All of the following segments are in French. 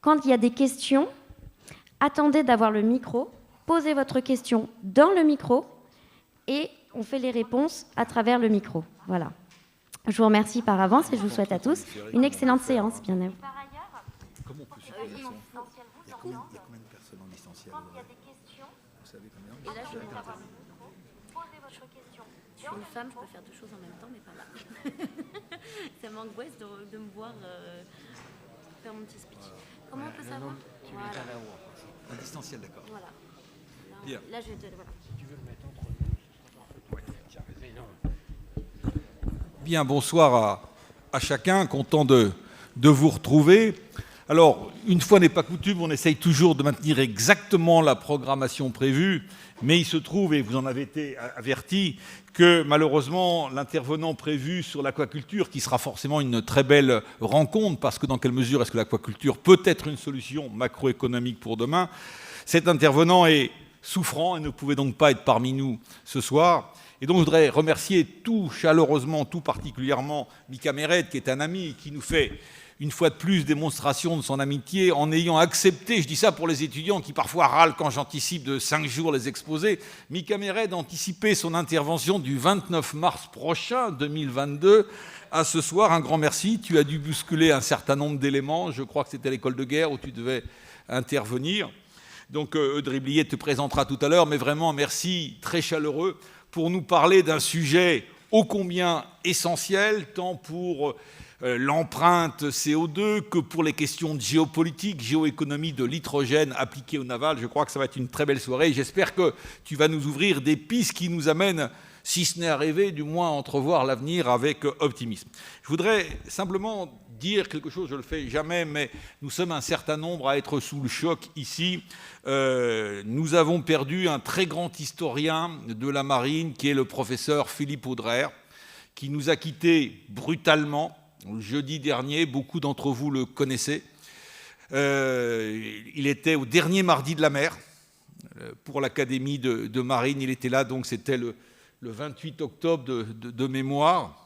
Quand il y a des questions, attendez d'avoir le micro, posez votre question dans le micro et on fait les réponses à travers le micro. Voilà. Je vous remercie par avance et je vous souhaite à tous une excellente séance. Bien évidemment. Par ailleurs, comment on peut supprimer ça ? Il y a combien de personnes en distanciel ? Quand il y a des questions, vous savez combien ? Et là, je vais avoir le micro. Posez votre question. Je suis une femme, je peux faire deux choses en même temps, mais pas là. Ça m'angoisse de me voir faire mon petit speech. Comment on peut savoir ? Voilà. En distanciel, d'accord. Voilà. Bien. Là, je vais te... Voilà. Si tu veux le mettre entre nous, bien, bonsoir à chacun, content de vous retrouver. Alors, une fois n'est pas coutume, on essaye toujours de maintenir exactement la programmation prévue, mais il se trouve, et vous en avez été avertis, que malheureusement, l'intervenant prévu sur l'aquaculture, qui sera forcément une très belle rencontre, parce que dans quelle mesure est-ce que l'aquaculture peut être une solution macroéconomique pour demain, cet intervenant est souffrant et ne pouvait donc pas être parmi nous ce soir. Et donc, je voudrais remercier tout chaleureusement, tout particulièrement Mika Mered, qui est un ami et qui nous fait une fois de plus démonstration de son amitié en ayant accepté, je dis ça pour les étudiants qui parfois râlent quand j'anticipe de 5 jours les exposés, Mika Mered a anticipé son intervention du 29 mars prochain, 2022, à ce soir. Un grand merci. Tu as dû bousculer un certain nombre d'éléments. Je crois que c'était à l'école de guerre où tu devais intervenir. Donc, Audrey Blier te présentera tout à l'heure, mais vraiment, merci très chaleureux pour nous parler d'un sujet ô combien essentiel, tant pour l'empreinte CO2 que pour les questions de géopolitique, géoéconomie de l'hydrogène appliqué au naval. Je crois que ça va être une très belle soirée. J'espère que tu vas nous ouvrir des pistes qui nous amènent, si ce n'est à rêver, du moins à entrevoir l'avenir avec optimisme. Je voudrais simplement dire quelque chose, je ne le fais jamais, mais nous sommes un certain nombre à être sous le choc ici. Nous avons perdu un très grand historien de la marine, qui est le professeur Philippe Audrère, qui nous a quittés brutalement jeudi dernier. Beaucoup d'entre vous le connaissez. Il était au dernier mardi de la mer pour l'Académie de marine. Il était là, donc c'était le 28 octobre de mémoire.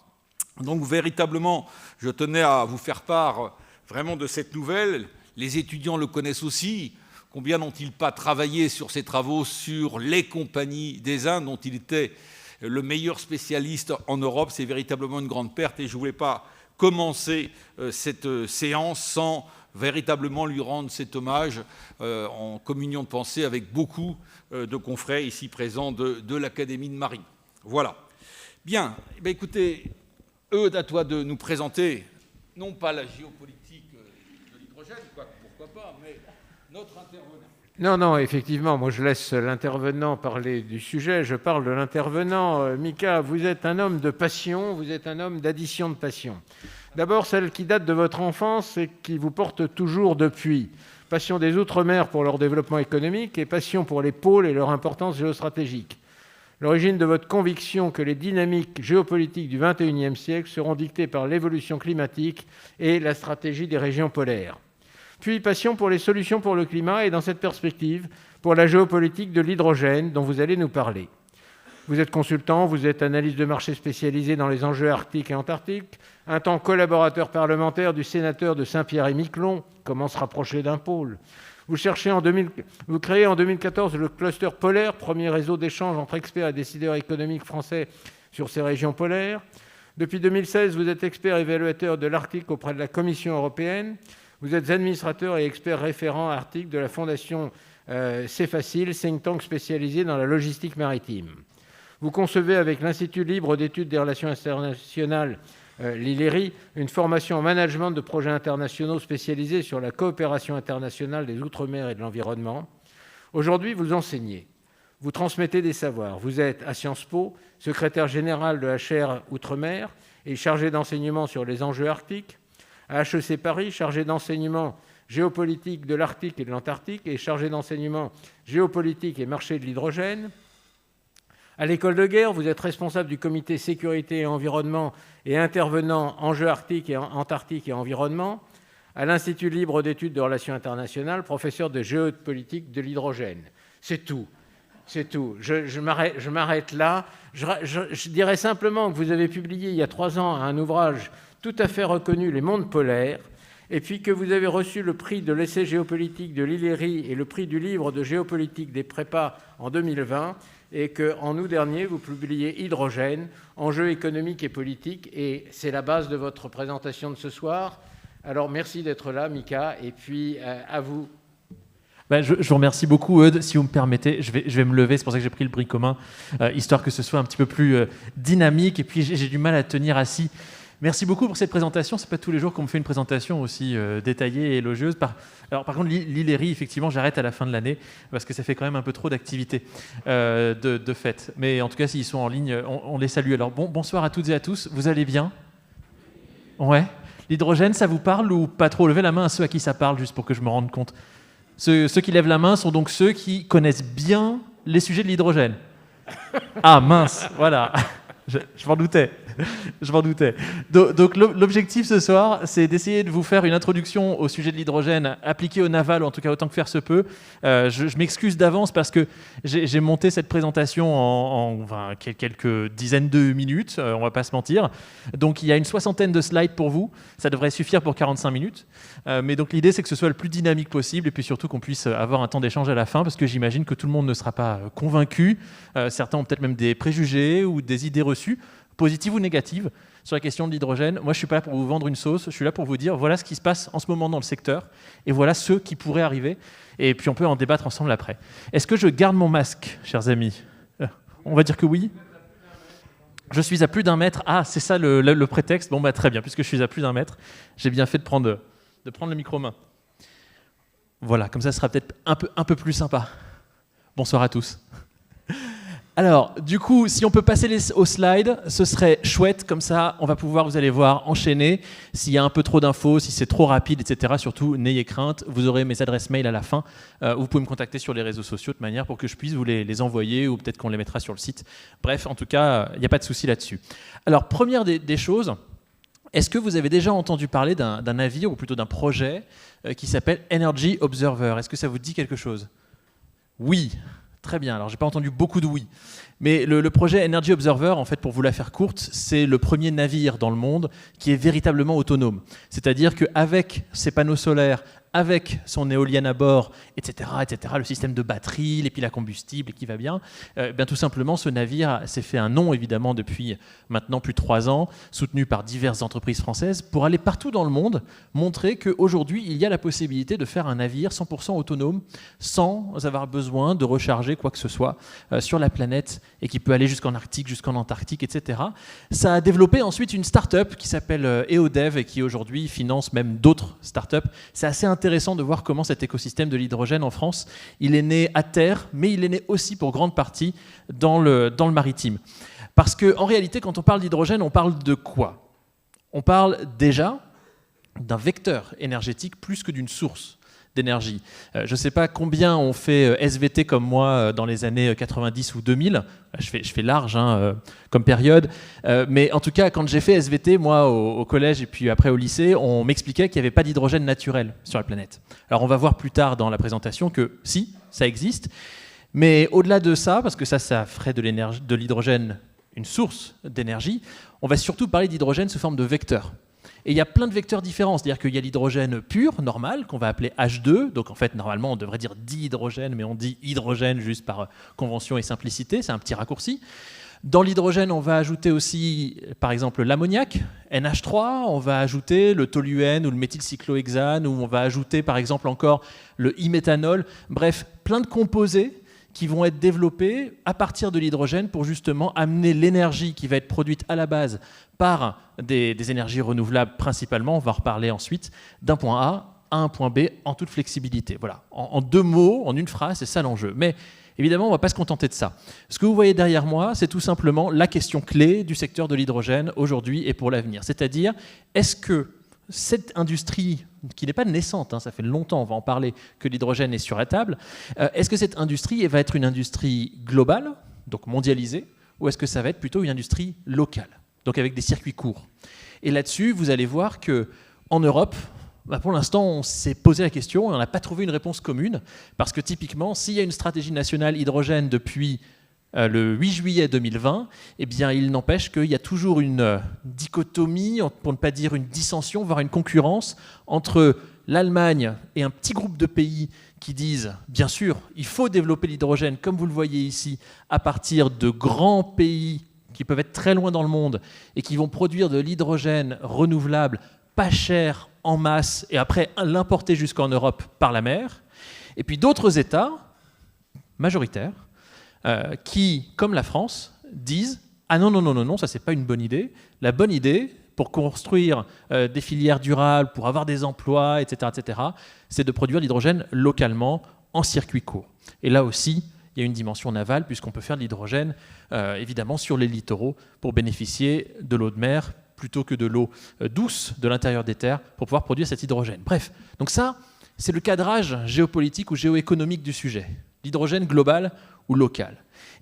Donc véritablement, je tenais à vous faire part vraiment de cette nouvelle. Les étudiants le connaissent aussi. Combien n'ont-ils pas travaillé sur ces travaux sur les compagnies des Indes, dont il était le meilleur spécialiste en Europe. C'est véritablement une grande perte et je ne voulais pas commencer cette séance sans véritablement lui rendre cet hommage en communion de pensée avec beaucoup de confrères ici présents de l'Académie de marine. Voilà. Bien, écoutez, Eudes, à toi de nous présenter, non pas la géopolitique de l'hydrogène, pourquoi pas, mais notre intervenant. Non, effectivement, moi je laisse l'intervenant parler du sujet, je parle de l'intervenant. Mika, vous êtes un homme de passion, vous êtes un homme d'addition de passion. D'abord, celle qui date de votre enfance et qui vous porte toujours depuis. Passion des Outre-mer pour leur développement économique et passion pour les pôles et leur importance géostratégique. L'origine de votre conviction que les dynamiques géopolitiques du XXIe siècle seront dictées par l'évolution climatique et la stratégie des régions polaires. Puis passion pour les solutions pour le climat et dans cette perspective, pour la géopolitique de l'hydrogène dont vous allez nous parler. Vous êtes consultant, vous êtes analyste de marché spécialisé dans les enjeux arctiques et antarctiques, un temps collaborateur parlementaire du sénateur de Saint-Pierre-et-Miquelon, comment se rapprocher d'un pôle. Vous créez en 2014 le cluster polaire, premier réseau d'échange entre experts et décideurs économiques français sur ces régions polaires. Depuis 2016, vous êtes expert évaluateur de l'Arctique auprès de la Commission européenne. Vous êtes administrateur et expert référent Arctique de la fondation CEFACIL, think tank spécialisé dans la logistique maritime. Vous concevez avec l'Institut libre d'études des relations internationales, l'ILERI, une formation en management de projets internationaux spécialisés sur la coopération internationale des Outre-mer et de l'environnement. Aujourd'hui, vous enseignez, vous transmettez des savoirs. Vous êtes à Sciences Po, secrétaire général de HR Outre-mer et chargé d'enseignement sur les enjeux arctiques. À HEC Paris, chargé d'enseignement géopolitique de l'Arctique et de l'Antarctique et chargé d'enseignement géopolitique et marché de l'hydrogène. À l'école de guerre, vous êtes responsable du comité sécurité et environnement et intervenant enjeux arctiques et antarctiques et environnement. À l'Institut libre d'études de relations internationales, professeur de géopolitique de l'hydrogène. C'est tout. C'est tout. Je m'arrête là. Je dirais simplement que vous avez publié il y a 3 ans un ouvrage tout à fait reconnu, Les mondes polaires, et puis que vous avez reçu le prix de l'essai géopolitique de l'Hilléry et le prix du livre de géopolitique des prépas en 2020, et qu'en août dernier, vous publiez Hydrogène, enjeux économiques et politiques, et c'est la base de votre présentation de ce soir. Alors merci d'être là, Mika, et puis à vous. Je vous remercie beaucoup, Eudes. Si vous me permettez, je vais me lever, c'est pour ça que j'ai pris le bris commun, histoire que ce soit un petit peu plus dynamique, et puis j'ai du mal à tenir assis. Merci beaucoup pour cette présentation. C'est pas tous les jours qu'on me fait une présentation aussi détaillée et élogieuse. Par contre, l'Hilléry, effectivement, j'arrête à la fin de l'année parce que ça fait quand même un peu trop d'activités de fête. Mais en tout cas, s'ils sont en ligne, on les salue. Alors bonsoir à toutes et à tous. Vous allez bien? Ouais. L'hydrogène, ça vous parle ou pas trop? Levez la main à ceux à qui ça parle, juste pour que je me rende compte. Ceux qui lèvent la main sont donc ceux qui connaissent bien les sujets de l'hydrogène. Ah mince, voilà. Je m'en doutais. Donc l'objectif ce soir, c'est d'essayer de vous faire une introduction au sujet de l'hydrogène appliqué au naval, ou en tout cas autant que faire se peut. Je m'excuse d'avance parce que j'ai monté cette présentation en quelques dizaines de minutes, on va pas se mentir. Donc il y a une 60aine de slides pour vous, ça devrait suffire pour 45 minutes. Mais donc l'idée c'est que ce soit le plus dynamique possible et puis surtout qu'on puisse avoir un temps d'échange à la fin, parce que j'imagine que tout le monde ne sera pas convaincu. Certains ont peut-être même des préjugés ou des idées reçues, positives ou négatives, sur la question de l'hydrogène. Moi, je ne suis pas là pour vous vendre une sauce, je suis là pour vous dire voilà ce qui se passe en ce moment dans le secteur et voilà ceux qui pourraient arriver. Et puis on peut en débattre ensemble après. Est-ce que je garde mon masque, chers amis? On va dire que oui. Je suis à plus d'1 mètre. Ah, c'est ça le prétexte. Bon, très bien, puisque je suis à plus d'1 mètre, j'ai bien fait de prendre le micro main. Voilà, comme ça, ce sera peut-être un peu plus sympa. Bonsoir à tous. Alors, du coup, si on peut passer aux slides, ce serait chouette, comme ça, on va pouvoir, vous allez voir, enchaîner. S'il y a un peu trop d'infos, si c'est trop rapide, etc., surtout, n'ayez crainte, vous aurez mes adresses mail à la fin. Vous pouvez me contacter sur les réseaux sociaux de manière pour que je puisse vous les envoyer, ou peut-être qu'on les mettra sur le site. Bref, en tout cas, il n'y a pas de souci là-dessus. Alors, première des choses, est-ce que vous avez déjà entendu parler d'un navire, ou plutôt d'un projet, qui s'appelle Energy Observer? Est-ce que ça vous dit quelque chose? Oui. Très bien, alors j'ai pas entendu beaucoup de oui. Mais le projet Energy Observer, en fait, pour vous la faire courte, c'est le premier navire dans le monde qui est véritablement autonome. C'est-à-dire qu'avec ses panneaux solaires, avec son éolienne à bord, etc., le système de batterie, les piles à combustible qui va bien, tout simplement, ce navire s'est fait un nom, évidemment, depuis maintenant plus de 3 ans, soutenu par diverses entreprises françaises, pour aller partout dans le monde, montrer qu'aujourd'hui, il y a la possibilité de faire un navire 100% autonome, sans avoir besoin de recharger quoi que ce soit sur la planète, et qui peut aller jusqu'en Arctique, jusqu'en Antarctique, etc. Ça a développé ensuite une start-up qui s'appelle EODev, et qui aujourd'hui finance même d'autres start-up. C'est assez intéressant de voir comment cet écosystème de l'hydrogène en France, il est né à terre, mais il est né aussi pour grande partie dans le maritime. Parce qu'en réalité, quand on parle d'hydrogène, on parle de quoi? On parle déjà d'un vecteur énergétique plus que d'une source d'énergie. Je ne sais pas combien ont fait SVT comme moi dans les années 90 ou 2000. Je fais large comme période. Mais en tout cas, quand j'ai fait SVT, moi, au collège et puis après au lycée, on m'expliquait qu'il n'y avait pas d'hydrogène naturel sur la planète. Alors on va voir plus tard dans la présentation que si, ça existe. Mais au-delà de ça, parce que ça ferait de l'hydrogène une source d'énergie, on va surtout parler d'hydrogène sous forme de vecteur. Et il y a plein de vecteurs différents, c'est-à-dire qu'il y a l'hydrogène pur, normal, qu'on va appeler H2, donc en fait, normalement, on devrait dire dihydrogène, mais on dit hydrogène juste par convention et simplicité, c'est un petit raccourci. Dans l'hydrogène, on va ajouter aussi, par exemple, l'ammoniac, NH3, on va ajouter le toluène ou le méthylcyclohexane, ou on va ajouter, par exemple, encore le e-méthanol, bref, plein de composés qui vont être développés à partir de l'hydrogène pour justement amener l'énergie qui va être produite à la base par des énergies renouvelables principalement, on va en reparler ensuite, d'un point A à un point B en toute flexibilité. Voilà, en 2 mots, en une phrase, c'est ça l'enjeu. Mais évidemment, on ne va pas se contenter de ça. Ce que vous voyez derrière moi, c'est tout simplement la question clé du secteur de l'hydrogène aujourd'hui et pour l'avenir. C'est-à-dire, est-ce que cette industrie, qui n'est pas naissante, ça fait longtemps, on va en parler, que l'hydrogène est sur la table, est-ce que cette industrie va être une industrie globale, donc mondialisée, ou est-ce que ça va être plutôt une industrie locale, donc avec des circuits courts? Et là-dessus, vous allez voir qu'en Europe, pour l'instant, on s'est posé la question et on n'a pas trouvé une réponse commune, parce que typiquement, s'il y a une stratégie nationale hydrogène depuis le 8 juillet 2020, eh bien, il n'empêche qu'il y a toujours une dichotomie, pour ne pas dire une dissension, voire une concurrence entre l'Allemagne et un petit groupe de pays qui disent, bien sûr, il faut développer l'hydrogène, comme vous le voyez ici, à partir de grands pays qui peuvent être très loin dans le monde et qui vont produire de l'hydrogène renouvelable, pas cher, en masse, et après l'importer jusqu'en Europe par la mer. Et puis d'autres États, majoritaires, qui, comme la France, disent « Ah non, non, non, non, non, ça c'est pas une bonne idée. La bonne idée, pour construire des filières durables, pour avoir des emplois, etc., c'est de produire l'hydrogène localement, en circuit court. » Et là aussi, il y a une dimension navale, puisqu'on peut faire de l'hydrogène, évidemment, sur les littoraux, pour bénéficier de l'eau de mer, plutôt que de l'eau douce de l'intérieur des terres, pour pouvoir produire cet hydrogène. Bref, donc ça, c'est le cadrage géopolitique ou géoéconomique du sujet. L'hydrogène global ou local.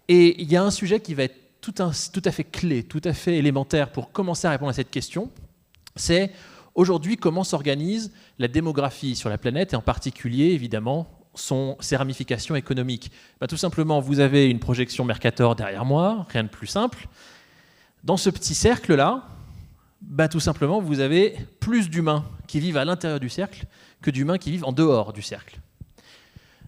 Et il y a un sujet qui va être tout à fait clé, tout à fait élémentaire pour commencer à répondre à cette question, c'est aujourd'hui comment s'organise la démographie sur la planète et en particulier, évidemment, ses ramifications économiques. Tout simplement, vous avez une projection Mercator derrière moi, rien de plus simple. Dans ce petit cercle-là, tout simplement, vous avez plus d'humains qui vivent à l'intérieur du cercle que d'humains qui vivent en dehors du cercle.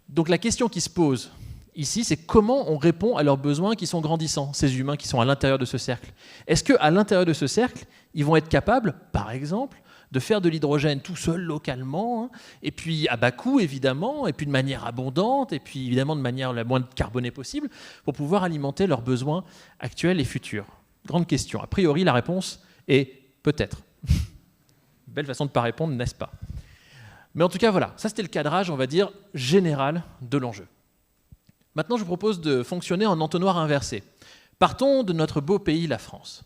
Donc la question qui se pose ici, c'est comment on répond à leurs besoins qui sont grandissants, ces humains qui sont à l'intérieur de ce cercle. Est-ce qu'à l'intérieur de ce cercle, ils vont être capables, par exemple, de faire de l'hydrogène tout seul, localement, et puis à bas coût, évidemment, et puis de manière abondante, et puis évidemment de manière la moins carbonée possible, pour pouvoir alimenter leurs besoins actuels et futurs? Grande question. A priori, la réponse est peut-être. Belle façon de ne pas répondre, n'est-ce pas? Mais en tout cas, voilà, ça c'était le cadrage, on va dire, général de l'enjeu. Maintenant, je vous propose de fonctionner en entonnoir inversé. Partons de notre beau pays, la France.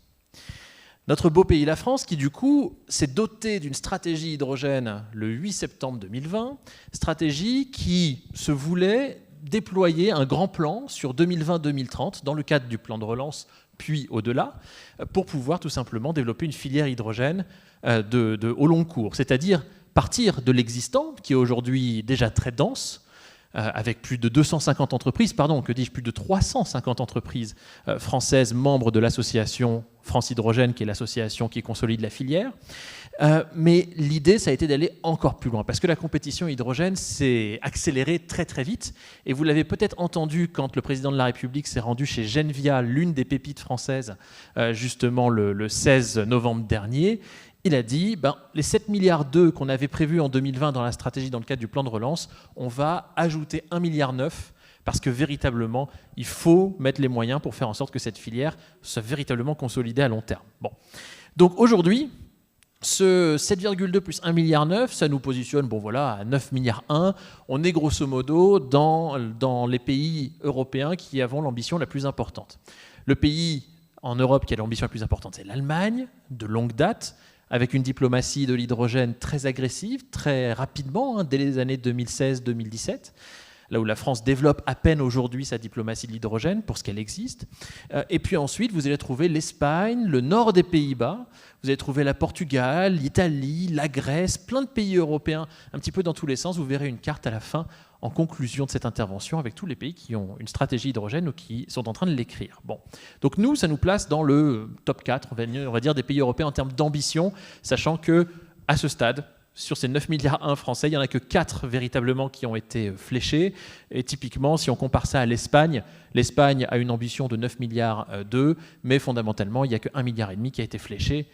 Notre beau pays, la France, qui du coup s'est doté d'une stratégie hydrogène le 8 septembre 2020, stratégie qui se voulait déployer un grand plan sur 2020-2030 dans le cadre du plan de relance, puis au-delà, pour pouvoir tout simplement développer une filière hydrogène au long cours, c'est-à-dire partir de l'existant, qui est aujourd'hui déjà très dense, avec plus de 250 entreprises, plus de 350 entreprises françaises membres de l'association France Hydrogène, qui est l'association qui consolide la filière. Mais l'idée, ça a été d'aller encore plus loin, parce que la compétition hydrogène s'est accélérée très très vite. Et vous l'avez peut-être entendu quand le président de la République s'est rendu chez Genvia, l'une des pépites françaises, justement le 16 novembre dernier. Il a dit, les 7,2 milliards qu'on avait prévus en 2020 dans la stratégie dans le cadre du plan de relance, on va ajouter 1,9 milliard parce que véritablement, il faut mettre les moyens pour faire en sorte que cette filière soit véritablement consolidée à long terme. Bon. Donc aujourd'hui, ce 7,2 plus 1,9 milliard, ça nous positionne à 9,1 milliards. On est grosso modo dans les pays européens qui avons l'ambition la plus importante. Le pays en Europe qui a l'ambition la plus importante, c'est l'Allemagne, de longue date, avec une diplomatie de l'hydrogène très agressive, très rapidement, dès les années 2016-2017, là où la France développe à peine aujourd'hui sa diplomatie de l'hydrogène pour ce qu'elle existe. Et puis ensuite, vous allez trouver l'Espagne, le nord des Pays-Bas, vous allez trouver la Portugal, l'Italie, la Grèce, plein de pays européens, un petit peu dans tous les sens. Vous verrez une carte à la fin, en conclusion de cette intervention, avec tous les pays qui ont une stratégie hydrogène ou qui sont en train de l'écrire. Bon. Donc nous, ça nous place dans le top 4, on va dire, des pays européens en termes d'ambition, sachant que à ce stade, sur ces 9,1 milliards français, il n'y en a que 4 véritablement qui ont été fléchés. Et typiquement, si on compare ça à l'Espagne, l'Espagne a une ambition de 9,2 milliards, mais fondamentalement, il n'y a que 1,5 milliard qui a été fléché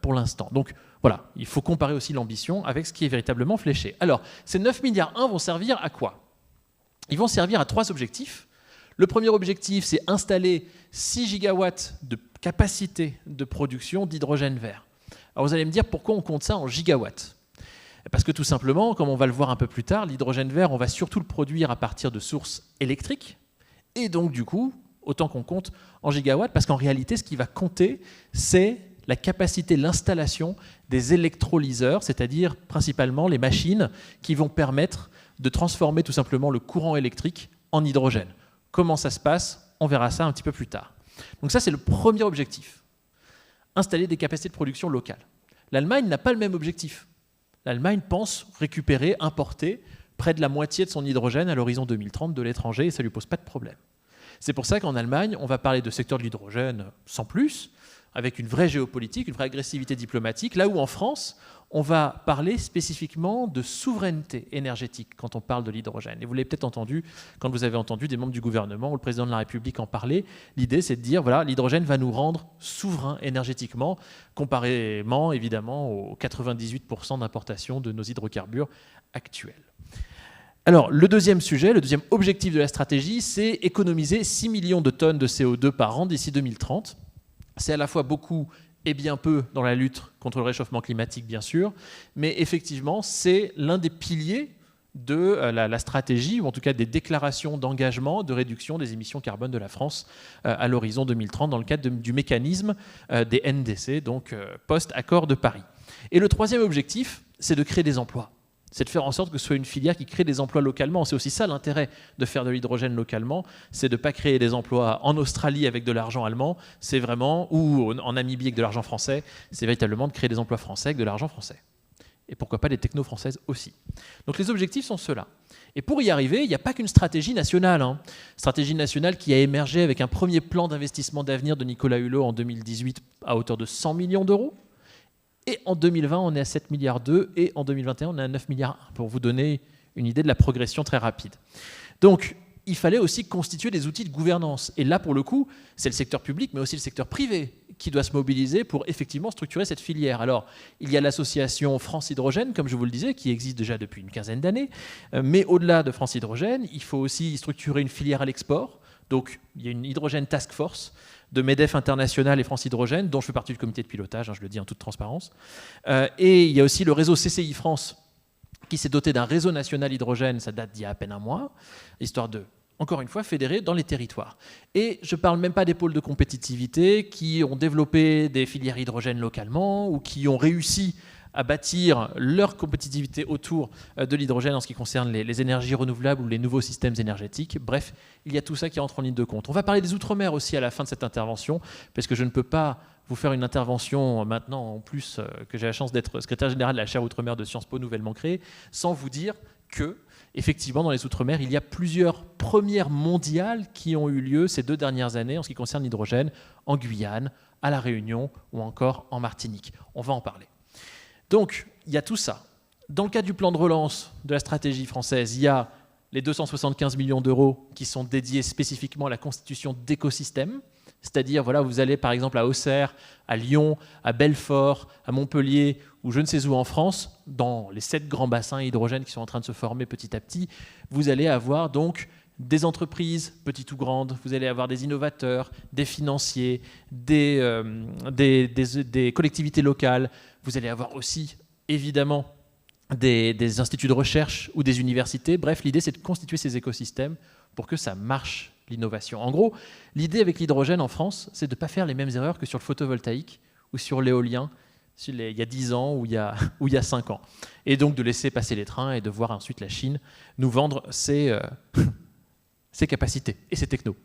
pour l'instant. Donc voilà, il faut comparer aussi l'ambition avec ce qui est véritablement fléché. Alors, ces 9,1 milliards vont servir à quoi? Ils vont servir à 3 objectifs. Le premier objectif, c'est installer 6 gigawatts de capacité de production d'hydrogène vert. Alors vous allez me dire, pourquoi on compte ça en gigawatts? Parce que tout simplement, comme on va le voir un peu plus tard, l'hydrogène vert, on va surtout le produire à partir de sources électriques. Et donc, du coup, autant qu'on compte en gigawatts, parce qu'en réalité, ce qui va compter, c'est la capacité, l'installation des électrolyseurs, c'est-à-dire principalement les machines qui vont permettre de transformer tout simplement le courant électrique en hydrogène. Comment ça se passe? On verra ça un petit peu plus tard. Donc ça, c'est le premier objectif. Installer des capacités de production locales. L'Allemagne n'a pas le même objectif. L'Allemagne pense importer près de la moitié de son hydrogène à l'horizon 2030 de l'étranger et ça ne lui pose pas de problème. C'est pour ça qu'en Allemagne, on va parler de secteur de l'hydrogène sans plus, avec une vraie géopolitique, une vraie agressivité diplomatique, là où en France, on va parler spécifiquement de souveraineté énergétique quand on parle de l'hydrogène. Et vous l'avez peut-être entendu quand vous avez entendu des membres du gouvernement ou le président de la République en parler. L'idée, c'est de dire, voilà, l'hydrogène va nous rendre souverains énergétiquement, comparément évidemment aux 98% d'importation de nos hydrocarbures actuels. Alors, le deuxième sujet, le deuxième objectif de la stratégie, c'est économiser 6 millions de tonnes de CO2 par an d'ici 2030. C'est à la fois beaucoup et bien peu dans la lutte contre le réchauffement climatique, bien sûr, mais effectivement, c'est l'un des piliers de la stratégie, ou en tout cas des déclarations d'engagement de réduction des émissions carbone de la France à l'horizon 2030 dans le cadre du mécanisme des NDC, donc post-accord de Paris. Et le troisième objectif, c'est de créer des emplois. C'est de faire en sorte que ce soit une filière qui crée des emplois localement. C'est aussi ça l'intérêt de faire de l'hydrogène localement, c'est de ne pas créer des emplois en Australie avec de l'argent allemand, c'est vraiment, ou en Namibie avec de l'argent français, c'est véritablement de créer des emplois français avec de l'argent français. Et pourquoi pas des technos françaises aussi. Donc les objectifs sont ceux-là. Et pour y arriver, il n'y a pas qu'une stratégie nationale. Stratégie nationale qui a émergé avec un premier plan d'investissement d'avenir de Nicolas Hulot en 2018 à hauteur de 100 millions d'euros. Et en 2020, on est à 7,2 milliards et en 2021, on est à 9,1 milliards, pour vous donner une idée de la progression très rapide. Donc, il fallait aussi constituer des outils de gouvernance. Et là, pour le coup, c'est le secteur public, mais aussi le secteur privé qui doit se mobiliser pour effectivement structurer cette filière. Alors, il y a l'association France Hydrogène, comme je vous le disais, qui existe déjà depuis une quinzaine d'années. Mais au-delà de France Hydrogène, il faut aussi structurer une filière à l'export. Donc, il y a une Hydrogène Task Force de MEDEF International et France Hydrogène, dont je fais partie du comité de pilotage, je le dis en toute transparence. Et il y a aussi le réseau CCI France, qui s'est doté d'un réseau national hydrogène, ça date d'il y a à peine un mois, histoire de, encore une fois, fédérer dans les territoires. Et je ne parle même pas des pôles de compétitivité qui ont développé des filières hydrogène localement ou qui ont réussi à bâtir leur compétitivité autour de l'hydrogène en ce qui concerne les énergies renouvelables ou les nouveaux systèmes énergétiques. Bref, il y a tout ça qui entre en ligne de compte. On va parler des Outre-mer aussi à la fin de cette intervention, parce que je ne peux pas vous faire une intervention maintenant, en plus que j'ai la chance d'être secrétaire général de la chaire Outre-mer de Sciences Po nouvellement créée, sans vous dire que, effectivement, dans les Outre-mer, il y a plusieurs premières mondiales qui ont eu lieu ces 2 dernières années en ce qui concerne l'hydrogène, en Guyane, à La Réunion ou encore en Martinique. On va en parler. Donc, il y a tout ça. Dans le cadre du plan de relance de la stratégie française, il y a les 275 millions d'euros qui sont dédiés spécifiquement à la constitution d'écosystèmes. C'est-à-dire, voilà, vous allez par exemple à Auxerre, à Lyon, à Belfort, à Montpellier, ou je ne sais où en France, dans les 7 grands bassins hydrogènes qui sont en train de se former petit à petit, vous allez avoir donc des entreprises, petites ou grandes, vous allez avoir des innovateurs, des financiers, des collectivités locales, vous allez avoir aussi, évidemment, des instituts de recherche ou des universités. Bref, l'idée, c'est de constituer ces écosystèmes pour que ça marche, l'innovation. En gros, l'idée avec l'hydrogène en France, c'est de ne pas faire les mêmes erreurs que sur le photovoltaïque ou sur l'éolien il y a 10 ans ou il y a 5 ans. Et donc de laisser passer les trains et de voir ensuite la Chine nous vendre ses capacités et ses technos.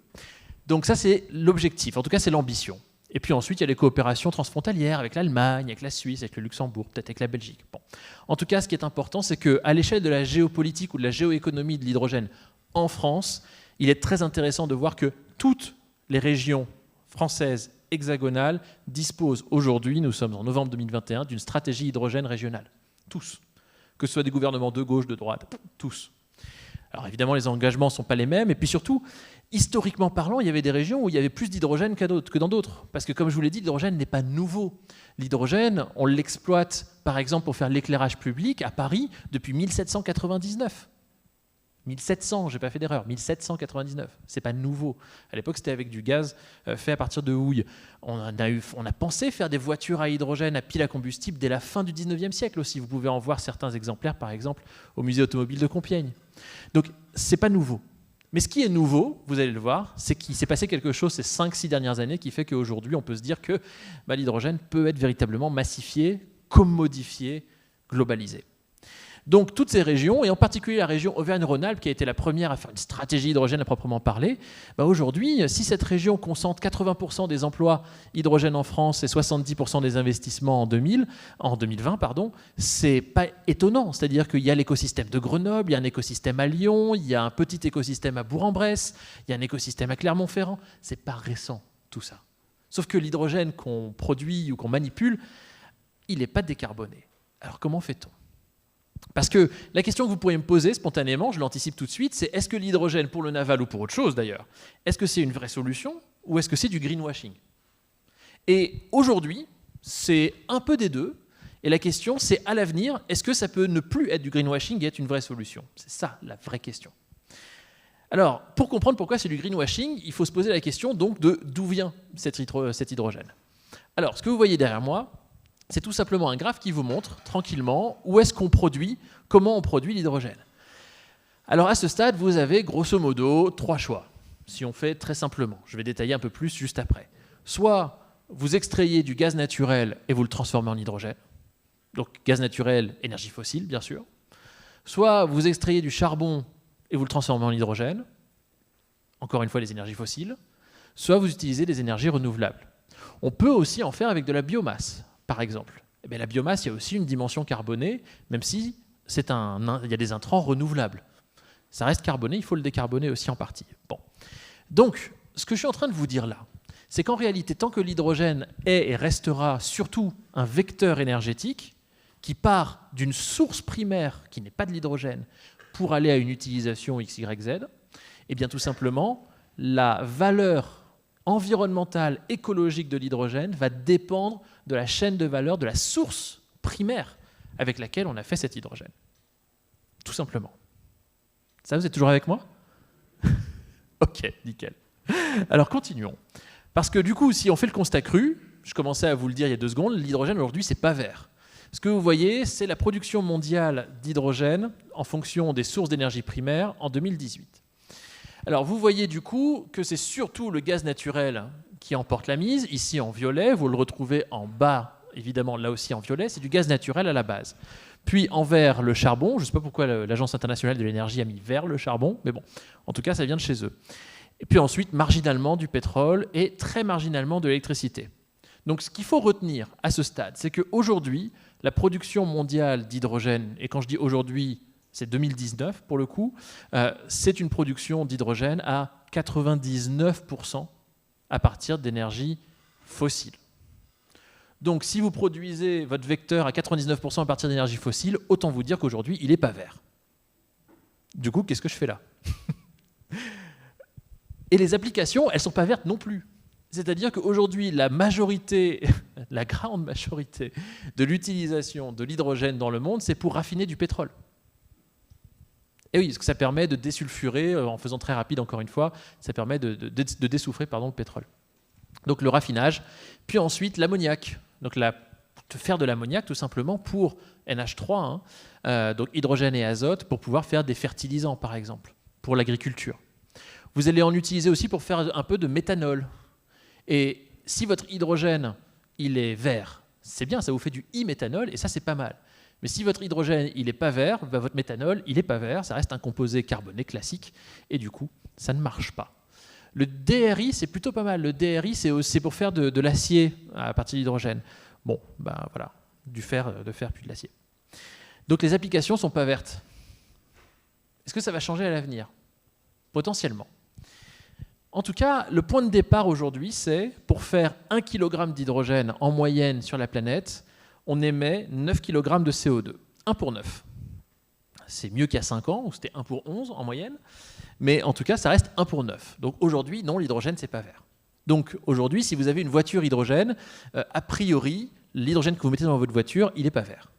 Donc ça, c'est l'objectif, en tout cas, c'est l'ambition. Et puis ensuite, il y a les coopérations transfrontalières avec l'Allemagne, avec la Suisse, avec le Luxembourg, peut-être avec la Belgique. Bon. En tout cas, ce qui est important, c'est qu'à l'échelle de la géopolitique ou de la géoéconomie de l'hydrogène en France, il est très intéressant de voir que toutes les régions françaises hexagonales disposent aujourd'hui, nous sommes en novembre 2021, d'une stratégie hydrogène régionale. Tous. Que ce soit des gouvernements de gauche, de droite, tous. Alors évidemment, les engagements ne sont pas les mêmes. Et puis surtout, historiquement parlant, il y avait des régions où il y avait plus d'hydrogène que dans d'autres. Parce que comme je vous l'ai dit, l'hydrogène n'est pas nouveau. L'hydrogène, on l'exploite par exemple pour faire l'éclairage public à Paris depuis 1799. 1700, j'ai pas fait d'erreur, 1799, c'est pas nouveau. À l'époque, c'était avec du gaz fait à partir de houille. On a pensé faire des voitures à hydrogène, à pile à combustible dès la fin du 19e siècle aussi. Vous pouvez en voir certains exemplaires, par exemple, au musée automobile de Compiègne. Donc, c'est pas nouveau. Mais ce qui est nouveau, vous allez le voir, c'est qu'il s'est passé quelque chose ces 5-6 dernières années qui fait qu'aujourd'hui, on peut se dire que l'hydrogène peut être véritablement massifié, commodifié, globalisé. Donc toutes ces régions, et en particulier la région Auvergne-Rhône-Alpes, qui a été la première à faire une stratégie hydrogène à proprement parler, aujourd'hui, si cette région concentre 80% des emplois hydrogène en France et 70% des investissements en 2020, c'est pas étonnant. C'est-à-dire qu'il y a l'écosystème de Grenoble, il y a un écosystème à Lyon, il y a un petit écosystème à Bourg-en-Bresse, il y a un écosystème à Clermont-Ferrand. C'est pas récent, tout ça. Sauf que l'hydrogène qu'on produit ou qu'on manipule, il n'est pas décarboné. Alors comment fait-on ? Parce que la question que vous pourriez me poser spontanément, je l'anticipe tout de suite, c'est est-ce que l'hydrogène pour le naval ou pour autre chose d'ailleurs, est-ce que c'est une vraie solution ou est-ce que c'est du greenwashing ? Et aujourd'hui, c'est un peu des deux. Et la question, c'est à l'avenir, est-ce que ça peut ne plus être du greenwashing et être une vraie solution ? C'est ça la vraie question. Alors, pour comprendre pourquoi c'est du greenwashing, il faut se poser la question donc de d'où vient cet hydrogène. Alors, ce que vous voyez derrière moi, c'est tout simplement un graphe qui vous montre tranquillement où est-ce qu'on produit, comment on produit l'hydrogène. Alors à ce stade, vous avez grosso modo 3 choix. Si on fait très simplement, je vais détailler un peu plus juste après. Soit vous extrayez du gaz naturel et vous le transformez en hydrogène. Donc gaz naturel, énergie fossile bien sûr. Soit vous extrayez du charbon et vous le transformez en hydrogène. Encore une fois les énergies fossiles. Soit vous utilisez des énergies renouvelables. On peut aussi en faire avec de la biomasse. Par exemple, la biomasse, il y a aussi une dimension carbonée, même si il y a des intrants renouvelables. Ça reste carboné, il faut le décarboner aussi en partie. Bon. Donc, ce que je suis en train de vous dire là, c'est qu'en réalité, tant que l'hydrogène est et restera surtout un vecteur énergétique qui part d'une source primaire qui n'est pas de l'hydrogène pour aller à une utilisation X, Y, Z, eh bien tout simplement, la valeur environnementale, écologique de l'hydrogène va dépendre de la chaîne de valeur, de la source primaire avec laquelle on a fait cet hydrogène. Tout simplement. Ça, vous êtes toujours avec moi ? Ok, nickel. Alors continuons. Parce que du coup, si on fait le constat cru, je commençais à vous le dire il y a 2 secondes, l'hydrogène aujourd'hui, c'est pas vert. Ce que vous voyez, c'est la production mondiale d'hydrogène en fonction des sources d'énergie primaire en 2018. Alors vous voyez du coup que c'est surtout le gaz naturel qui emporte la mise, ici en violet, vous le retrouvez en bas, évidemment là aussi en violet, c'est du gaz naturel à la base. Puis en vert, le charbon, je ne sais pas pourquoi l'Agence internationale de l'énergie a mis vert le charbon, mais bon, en tout cas ça vient de chez eux. Et puis ensuite, marginalement du pétrole et très marginalement de l'électricité. Donc ce qu'il faut retenir à ce stade, c'est qu'aujourd'hui, la production mondiale d'hydrogène, et quand je dis aujourd'hui, c'est 2019 pour le coup, c'est une production d'hydrogène à 99% à partir d'énergie fossile. Donc si vous produisez votre vecteur à 99% à partir d'énergie fossile, autant vous dire qu'aujourd'hui, il n'est pas vert. Du coup, qu'est-ce que je fais là ? Et les applications, elles ne sont pas vertes non plus. C'est-à-dire qu'aujourd'hui, la grande majorité de l'utilisation de l'hydrogène dans le monde, c'est pour raffiner du pétrole. Et oui, parce que ça permet de désulfurer, en faisant très rapide encore une fois, ça permet de désoufrer le pétrole. Donc le raffinage, puis ensuite l'ammoniac. Donc faire de l'ammoniac tout simplement pour NH3, donc hydrogène et azote, pour pouvoir faire des fertilisants par exemple, pour l'agriculture. Vous allez en utiliser aussi pour faire un peu de méthanol. Et si votre hydrogène, il est vert, c'est bien, ça vous fait du e-méthanol et ça c'est pas mal. Mais si votre hydrogène, il n'est pas vert, votre méthanol, il n'est pas vert, ça reste un composé carboné classique, et du coup, ça ne marche pas. Le DRI, c'est plutôt pas mal. Le DRI, c'est pour faire de l'acier à partir d'hydrogène. Bon, voilà, de fer puis de l'acier. Donc les applications ne sont pas vertes. Est-ce que ça va changer à l'avenir ? Potentiellement. En tout cas, le point de départ aujourd'hui, c'est pour faire 1 kg d'hydrogène en moyenne sur la planète, on émet 9 kg de CO2. 1 pour 9. C'est mieux qu'il y a 5 ans, où c'était 1 pour 11 en moyenne. Mais en tout cas, ça reste 1 pour 9. Donc aujourd'hui, non, l'hydrogène, c'est pas vert. Donc aujourd'hui, si vous avez une voiture hydrogène, a priori, l'hydrogène que vous mettez dans votre voiture, il n'est pas vert.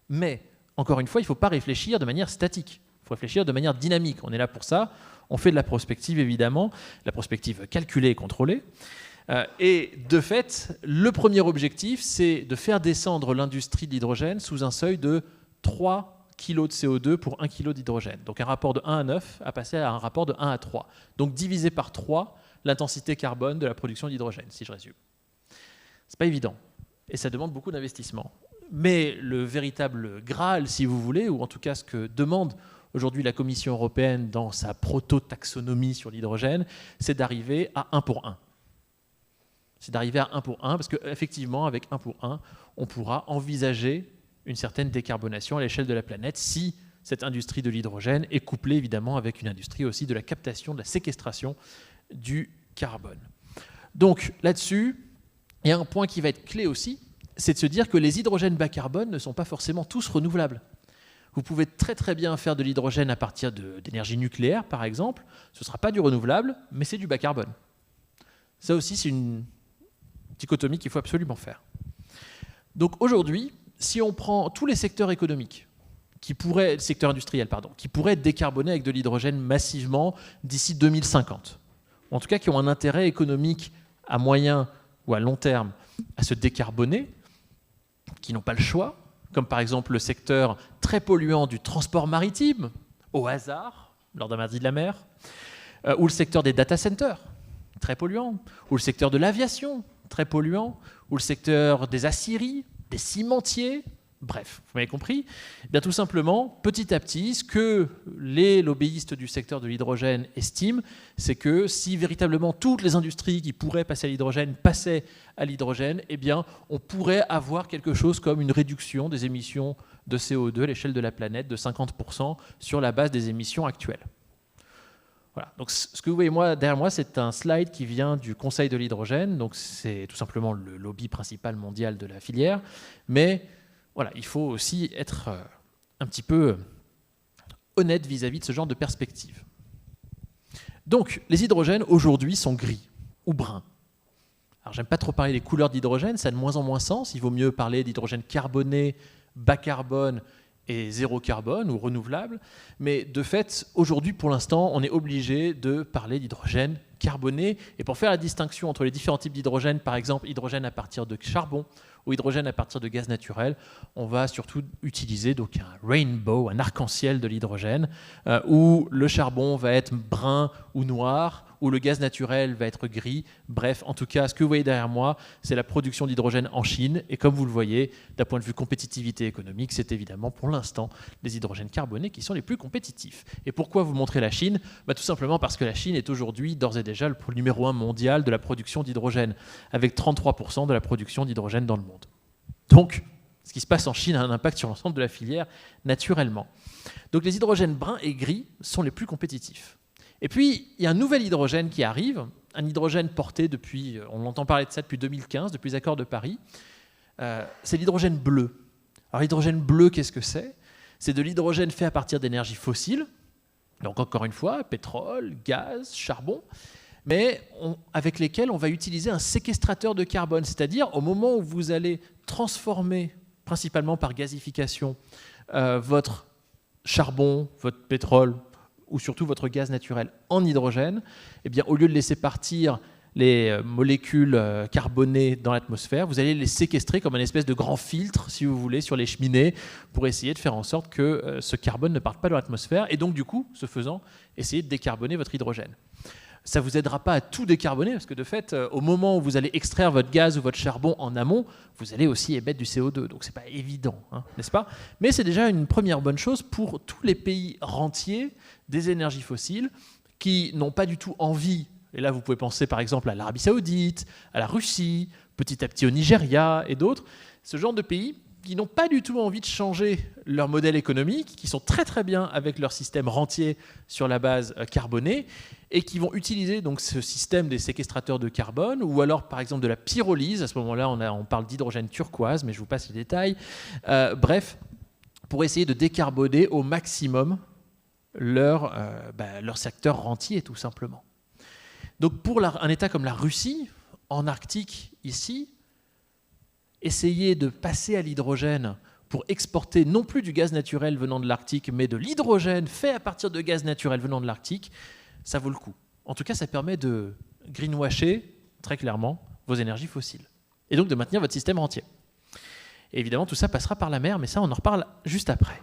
Mais, encore une fois, il ne faut pas réfléchir de manière statique. Il faut réfléchir de manière dynamique. On est là pour ça. On fait de la prospective, évidemment, la prospective calculée et contrôlée. Et de fait, le premier objectif, c'est de faire descendre l'industrie de l'hydrogène sous un seuil de 3 kg de CO2 pour 1 kg d'hydrogène. Donc un rapport de 1 à 9 à passer à un rapport de 1 à 3. Donc divisé par 3 l'intensité carbone de la production d'hydrogène, si je résume. C'est pas évident. Et ça demande beaucoup d'investissement. Mais le véritable Graal, si vous voulez, ou en tout cas ce que demande aujourd'hui la Commission européenne dans sa proto-taxonomie sur l'hydrogène, c'est d'arriver à 1 pour 1. C'est d'arriver à 1 pour 1, parce qu'effectivement, avec 1 pour 1, on pourra envisager une certaine décarbonation à l'échelle de la planète si cette industrie de l'hydrogène est couplée évidemment avec une industrie aussi de la captation, de la séquestration du carbone. Donc là-dessus, il y a un point qui va être clé aussi, c'est de se dire que les hydrogènes bas carbone ne sont pas forcément tous renouvelables. Vous pouvez très très bien faire de l'hydrogène à partir d'énergie nucléaire, par exemple. Ce ne sera pas du renouvelable, mais c'est du bas carbone. Ça aussi, c'est une dichotomie qu'il faut absolument faire. Donc aujourd'hui, si on prend tous les secteurs économiques, secteur industriel, qui pourraient être décarbonés avec de l'hydrogène massivement d'ici 2050, en tout cas qui ont un intérêt économique à moyen ou à long terme à se décarboner, qui n'ont pas le choix, comme par exemple le secteur très polluant du transport maritime, au hasard, lors d'un mardi de la mer, ou le secteur des data centers, très polluant, ou le secteur de l'aviation, très polluant, ou le secteur des aciéries, des cimentiers, bref, vous m'avez compris. Eh bien, tout simplement, petit à petit, ce que les lobbyistes du secteur de l'hydrogène estiment, c'est que si véritablement toutes les industries qui pourraient passer à l'hydrogène passaient à l'hydrogène, eh bien, on pourrait avoir quelque chose comme une réduction des émissions de CO2 à l'échelle de la planète de 50% sur la base des émissions actuelles. Voilà. Donc, ce que vous voyez derrière moi, c'est un slide qui vient du Conseil de l'hydrogène. Donc, c'est tout simplement le lobby principal mondial de la filière. Mais voilà, il faut aussi être un petit peu honnête vis-à-vis de ce genre de perspective. Donc, les hydrogènes aujourd'hui sont gris ou bruns. Alors, j'aime pas trop parler des couleurs d'hydrogène, ça a de moins en moins sens. Il vaut mieux parler d'hydrogène carboné, bas carbone et zéro carbone ou renouvelable. Mais de fait, aujourd'hui, pour l'instant, on est obligé de parler d'hydrogène carboné. Et pour faire la distinction entre les différents types d'hydrogène, par exemple, hydrogène à partir de charbon ou hydrogène à partir de gaz naturel, on va surtout utiliser donc un rainbow, un arc-en-ciel de l'hydrogène, où le charbon va être brun ou noir, où le gaz naturel va être gris. Bref, en tout cas, ce que vous voyez derrière moi, c'est la production d'hydrogène en Chine. Et comme vous le voyez, d'un point de vue compétitivité économique, c'est évidemment pour l'instant les hydrogènes carbonés qui sont les plus compétitifs. Et pourquoi vous montrer la Chine ? Tout simplement parce que la Chine est aujourd'hui d'ores et déjà le numéro 1 mondial de la production d'hydrogène, avec 33% de la production d'hydrogène dans le monde. Donc, ce qui se passe en Chine a un impact sur l'ensemble de la filière, naturellement. Donc les hydrogènes bruns et gris sont les plus compétitifs. Et puis, il y a un nouvel hydrogène qui arrive, un hydrogène porté depuis, on entend parler de ça depuis 2015, depuis les accords de Paris, c'est l'hydrogène bleu. Alors l'hydrogène bleu, qu'est-ce que c'est ? C'est de l'hydrogène fait à partir d'énergies fossiles, donc encore une fois, pétrole, gaz, charbon, mais avec lesquels on va utiliser un séquestrateur de carbone, c'est-à-dire au moment où vous allez transformer, principalement par gazification, votre charbon, votre pétrole, ou surtout votre gaz naturel en hydrogène, eh bien, au lieu de laisser partir les molécules carbonées dans l'atmosphère, vous allez les séquestrer comme un espèce de grand filtre, si vous voulez, sur les cheminées, pour essayer de faire en sorte que ce carbone ne parte pas dans l'atmosphère, et donc du coup, ce faisant, essayer de décarboner votre hydrogène. Ça ne vous aidera pas à tout décarboner, parce que de fait, au moment où vous allez extraire votre gaz ou votre charbon en amont, vous allez aussi émettre du CO2, donc ce n'est pas évident, n'est-ce pas ? Mais c'est déjà une première bonne chose pour tous les pays rentiers des énergies fossiles qui n'ont pas du tout envie, et là vous pouvez penser par exemple à l'Arabie Saoudite, à la Russie, petit à petit au Nigeria et d'autres, ce genre de pays qui n'ont pas du tout envie de changer leur modèle économique, qui sont très très bien avec leur système rentier sur la base carbonée, et qui vont utiliser donc ce système des séquestrateurs de carbone, ou alors par exemple de la pyrolyse. À ce moment-là, on parle d'hydrogène turquoise, mais je vous passe les détails. Bref, pour essayer de décarboner au maximum leur secteur rentier, tout simplement. Donc pour un État comme la Russie, en Arctique ici, essayer de passer à l'hydrogène pour exporter non plus du gaz naturel venant de l'Arctique, mais de l'hydrogène fait à partir de gaz naturel venant de l'Arctique, ça vaut le coup. En tout cas, ça permet de greenwasher, très clairement, vos énergies fossiles. Et donc de maintenir votre système entier. Et évidemment, tout ça passera par la mer, mais ça, on en reparle juste après.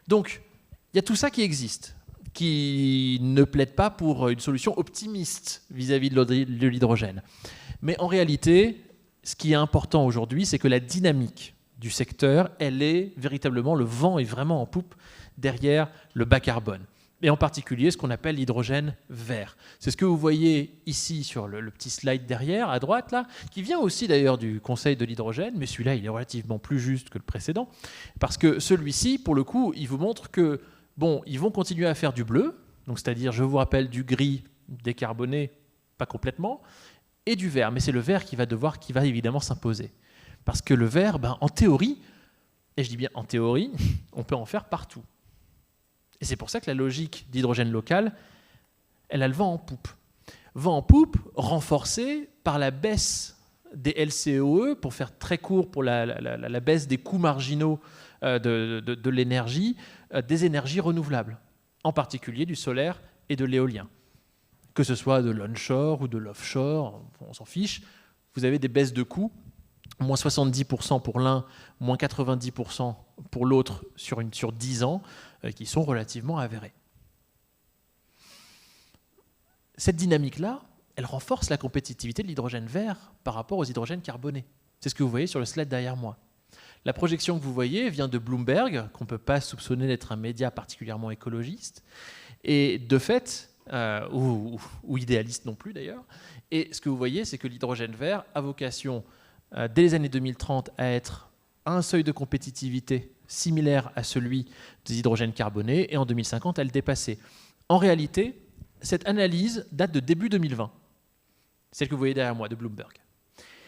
Donc, il y a tout ça qui existe, qui ne plaide pas pour une solution optimiste vis-à-vis de l'hydrogène. Mais en réalité, ce qui est important aujourd'hui, c'est que la dynamique du secteur, elle est véritablement, le vent est vraiment en poupe derrière le bas carbone. Et en particulier ce qu'on appelle l'hydrogène vert. C'est ce que vous voyez ici sur le petit slide derrière, à droite, là, qui vient aussi d'ailleurs du Conseil de l'hydrogène, mais celui-là, il est relativement plus juste que le précédent, parce que celui-ci, pour le coup, il vous montre que, bon, ils vont continuer à faire du bleu, donc c'est-à-dire, je vous rappelle, du gris décarboné, pas complètement, et du vert. Mais c'est le vert qui va évidemment s'imposer. Parce que le vert, en théorie, et je dis bien en théorie, on peut en faire partout. Et c'est pour ça que la logique d'hydrogène local, elle a le vent en poupe. Vent en poupe renforcé par la baisse des LCOE, pour faire très court, pour la baisse des coûts marginaux de l'énergie, des énergies renouvelables, en particulier du solaire et de l'éolien. Que ce soit de l'onshore ou de l'offshore, on s'en fiche, vous avez des baisses de coûts, moins 70% pour l'un, moins 90% pour l'autre sur 10 ans, qui sont relativement avérées. Cette dynamique-là, elle renforce la compétitivité de l'hydrogène vert par rapport aux hydrogènes carbonés. C'est ce que vous voyez sur le slide derrière moi. La projection que vous voyez vient de Bloomberg, qu'on ne peut pas soupçonner d'être un média particulièrement écologiste, et de fait, ou idéaliste non plus d'ailleurs. Et ce que vous voyez, c'est que l'hydrogène vert a vocation, dès les années 2030, à être à un seuil de compétitivité similaire à celui des hydrogènes carbonés, et en 2050, à le dépasser. En réalité, cette analyse date de début 2020, celle que vous voyez derrière moi, de Bloomberg.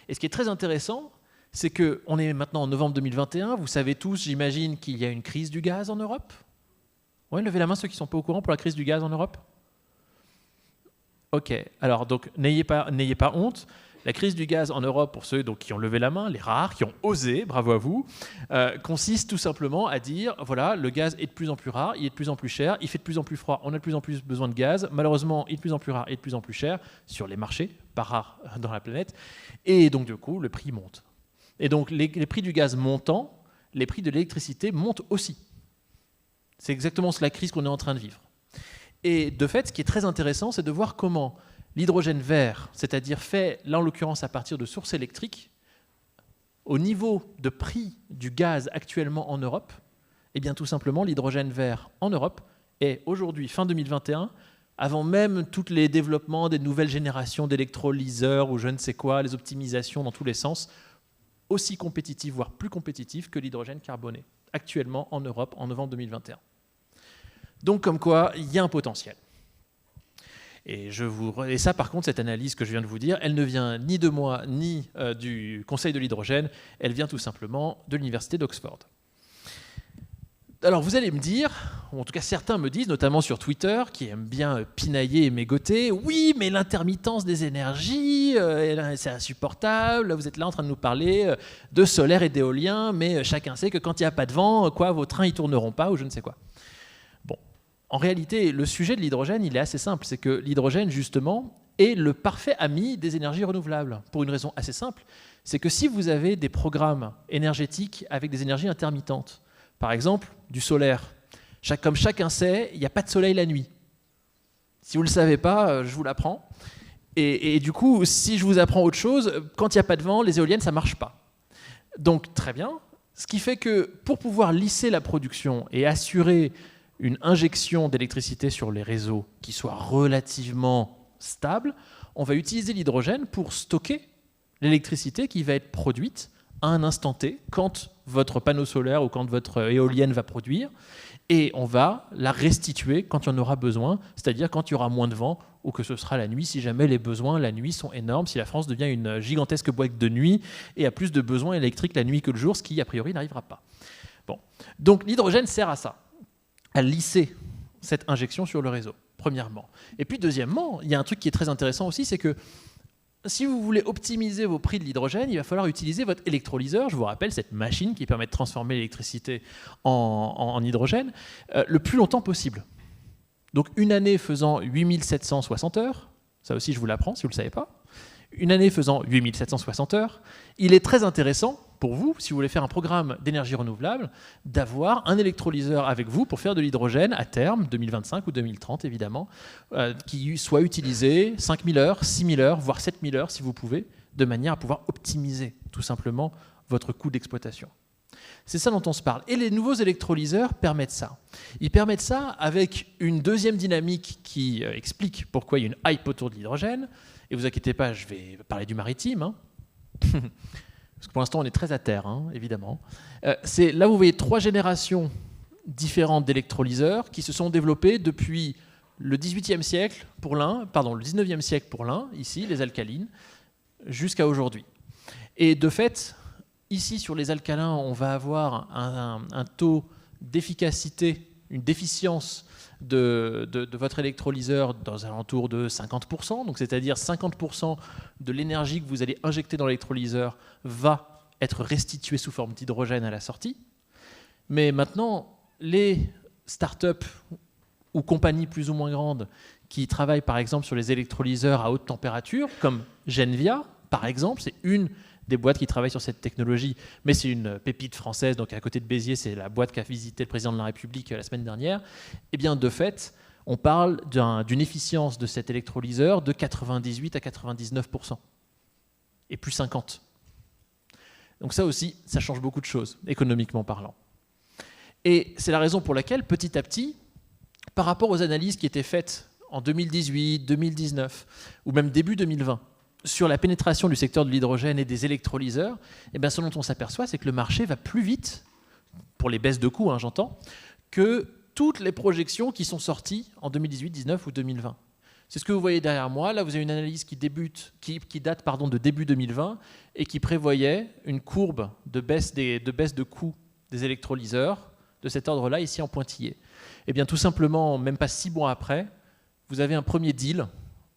Et ce qui est très intéressant, c'est qu'on est maintenant en novembre 2021, vous savez tous, j'imagine, qu'il y a une crise du gaz en Europe. Oui, levez la main ceux qui ne sont pas au courant pour la crise du gaz en Europe. Ok, alors donc n'ayez pas honte. La crise du gaz en Europe, pour ceux qui ont levé la main, les rares, qui ont osé, bravo à vous, consiste tout simplement à dire, voilà, le gaz est de plus en plus rare, il est de plus en plus cher, il fait de plus en plus froid, on a de plus en plus besoin de gaz, malheureusement, il est de plus en plus rare et de plus en plus cher sur les marchés, pas rare dans la planète, et donc du coup, le prix monte. Et donc les prix du gaz montant, les prix de l'électricité montent aussi. C'est exactement la crise qu'on est en train de vivre. Et de fait, ce qui est très intéressant, c'est de voir comment l'hydrogène vert, c'est-à-dire fait, là en l'occurrence à partir de sources électriques, au niveau de prix du gaz actuellement en Europe, eh bien tout simplement l'hydrogène vert en Europe est aujourd'hui, fin 2021, avant même tous les développements des nouvelles générations d'électrolyseurs ou je ne sais quoi, les optimisations dans tous les sens, aussi compétitif, voire plus compétitif que l'hydrogène carboné, actuellement en Europe en novembre 2021. Donc comme quoi, il y a un potentiel. Et ça, par contre, cette analyse que je viens de vous dire, elle ne vient ni de moi, ni du Conseil de l'hydrogène, elle vient tout simplement de l'Université d'Oxford. Alors vous allez me dire, ou en tout cas certains me disent, notamment sur Twitter, qui aiment bien pinailler et mégoter, oui, mais l'intermittence des énergies, c'est insupportable, vous êtes là en train de nous parler de solaire et d'éolien, mais chacun sait que quand il n'y a pas de vent, vos trains ne tourneront pas, ou je ne sais quoi. En réalité, le sujet de l'hydrogène, il est assez simple. C'est que l'hydrogène, justement, est le parfait ami des énergies renouvelables. Pour une raison assez simple, c'est que si vous avez des programmes énergétiques avec des énergies intermittentes, par exemple du solaire, comme chacun sait, il n'y a pas de soleil la nuit. Si vous ne le savez pas, je vous l'apprends. Et du coup, si je vous apprends autre chose, quand il n'y a pas de vent, les éoliennes, ça ne marche pas. Donc, très bien. Ce qui fait que pour pouvoir lisser la production et assurer une injection d'électricité sur les réseaux qui soit relativement stable, on va utiliser l'hydrogène pour stocker l'électricité qui va être produite à un instant T, quand votre panneau solaire ou quand votre éolienne va produire, et on va la restituer quand il y en aura besoin, c'est-à-dire quand il y aura moins de vent ou que ce sera la nuit, si jamais les besoins la nuit sont énormes, si la France devient une gigantesque boîte de nuit et a plus de besoins électriques la nuit que le jour, ce qui a priori n'arrivera pas. Bon. Donc l'hydrogène sert à ça, à lisser cette injection sur le réseau, premièrement. Et puis deuxièmement, il y a un truc qui est très intéressant aussi, c'est que si vous voulez optimiser vos prix de l'hydrogène, il va falloir utiliser votre électrolyseur, je vous rappelle, cette machine qui permet de transformer l'électricité en hydrogène, le plus longtemps possible. Donc une année faisant 8760 heures, ça aussi je vous l'apprends si vous ne le savez pas, une année faisant 8760 heures, il est très intéressant pour vous, si vous voulez faire un programme d'énergie renouvelable, d'avoir un électrolyseur avec vous pour faire de l'hydrogène à terme, 2025 ou 2030 évidemment, qui soit utilisé 5000 heures, 6000 heures, voire 7000 heures si vous pouvez, de manière à pouvoir optimiser tout simplement votre coût d'exploitation. C'est ça dont on se parle. Et les nouveaux électrolyseurs permettent ça. Ils permettent ça avec une deuxième dynamique qui explique pourquoi il y a une hype autour de l'hydrogène. Et vous inquiétez pas, je vais parler du maritime. Hein. Parce que pour l'instant, on est très à terre, hein, évidemment. Là, vous voyez 3 générations différentes d'électrolyseurs qui se sont développées depuis le 18e siècle pour l'un, pardon, le 19e siècle pour l'un, ici, les alcalines, jusqu'à aujourd'hui. Et de fait, ici, sur les alcalins, on va avoir un taux d'efficacité, une déficience de votre électrolyseur dans un alentour de 50%, donc c'est-à-dire 50% de l'énergie que vous allez injecter dans l'électrolyseur va être restituée sous forme d'hydrogène à la sortie. Mais maintenant, les startups ou compagnies plus ou moins grandes qui travaillent par exemple sur les électrolyseurs à haute température, comme Genvia, par exemple, c'est une des boîtes qui travaillent sur cette technologie, mais c'est une pépite française, donc à côté de Béziers, c'est la boîte qu'a visité le président de la République la semaine dernière. Eh bien, de fait, on parle d'une efficience de cet électrolyseur de 98 à 99%, et plus 50%. Donc ça aussi, ça change beaucoup de choses, économiquement parlant. Et c'est la raison pour laquelle, petit à petit, par rapport aux analyses qui étaient faites en 2018, 2019, ou même début 2020, sur la pénétration du secteur de l'hydrogène et des électrolyseurs, eh bien, ce dont on s'aperçoit, c'est que le marché va plus vite, pour les baisses de coûts, hein, j'entends, que toutes les projections qui sont sorties en 2018, 2019 ou 2020. C'est ce que vous voyez derrière moi. Là, vous avez une analyse qui date de début 2020 et qui prévoyait une courbe de baisse de coûts des électrolyseurs de cet ordre-là, ici en pointillé. Eh bien, tout simplement, même pas 6 mois après, vous avez un premier deal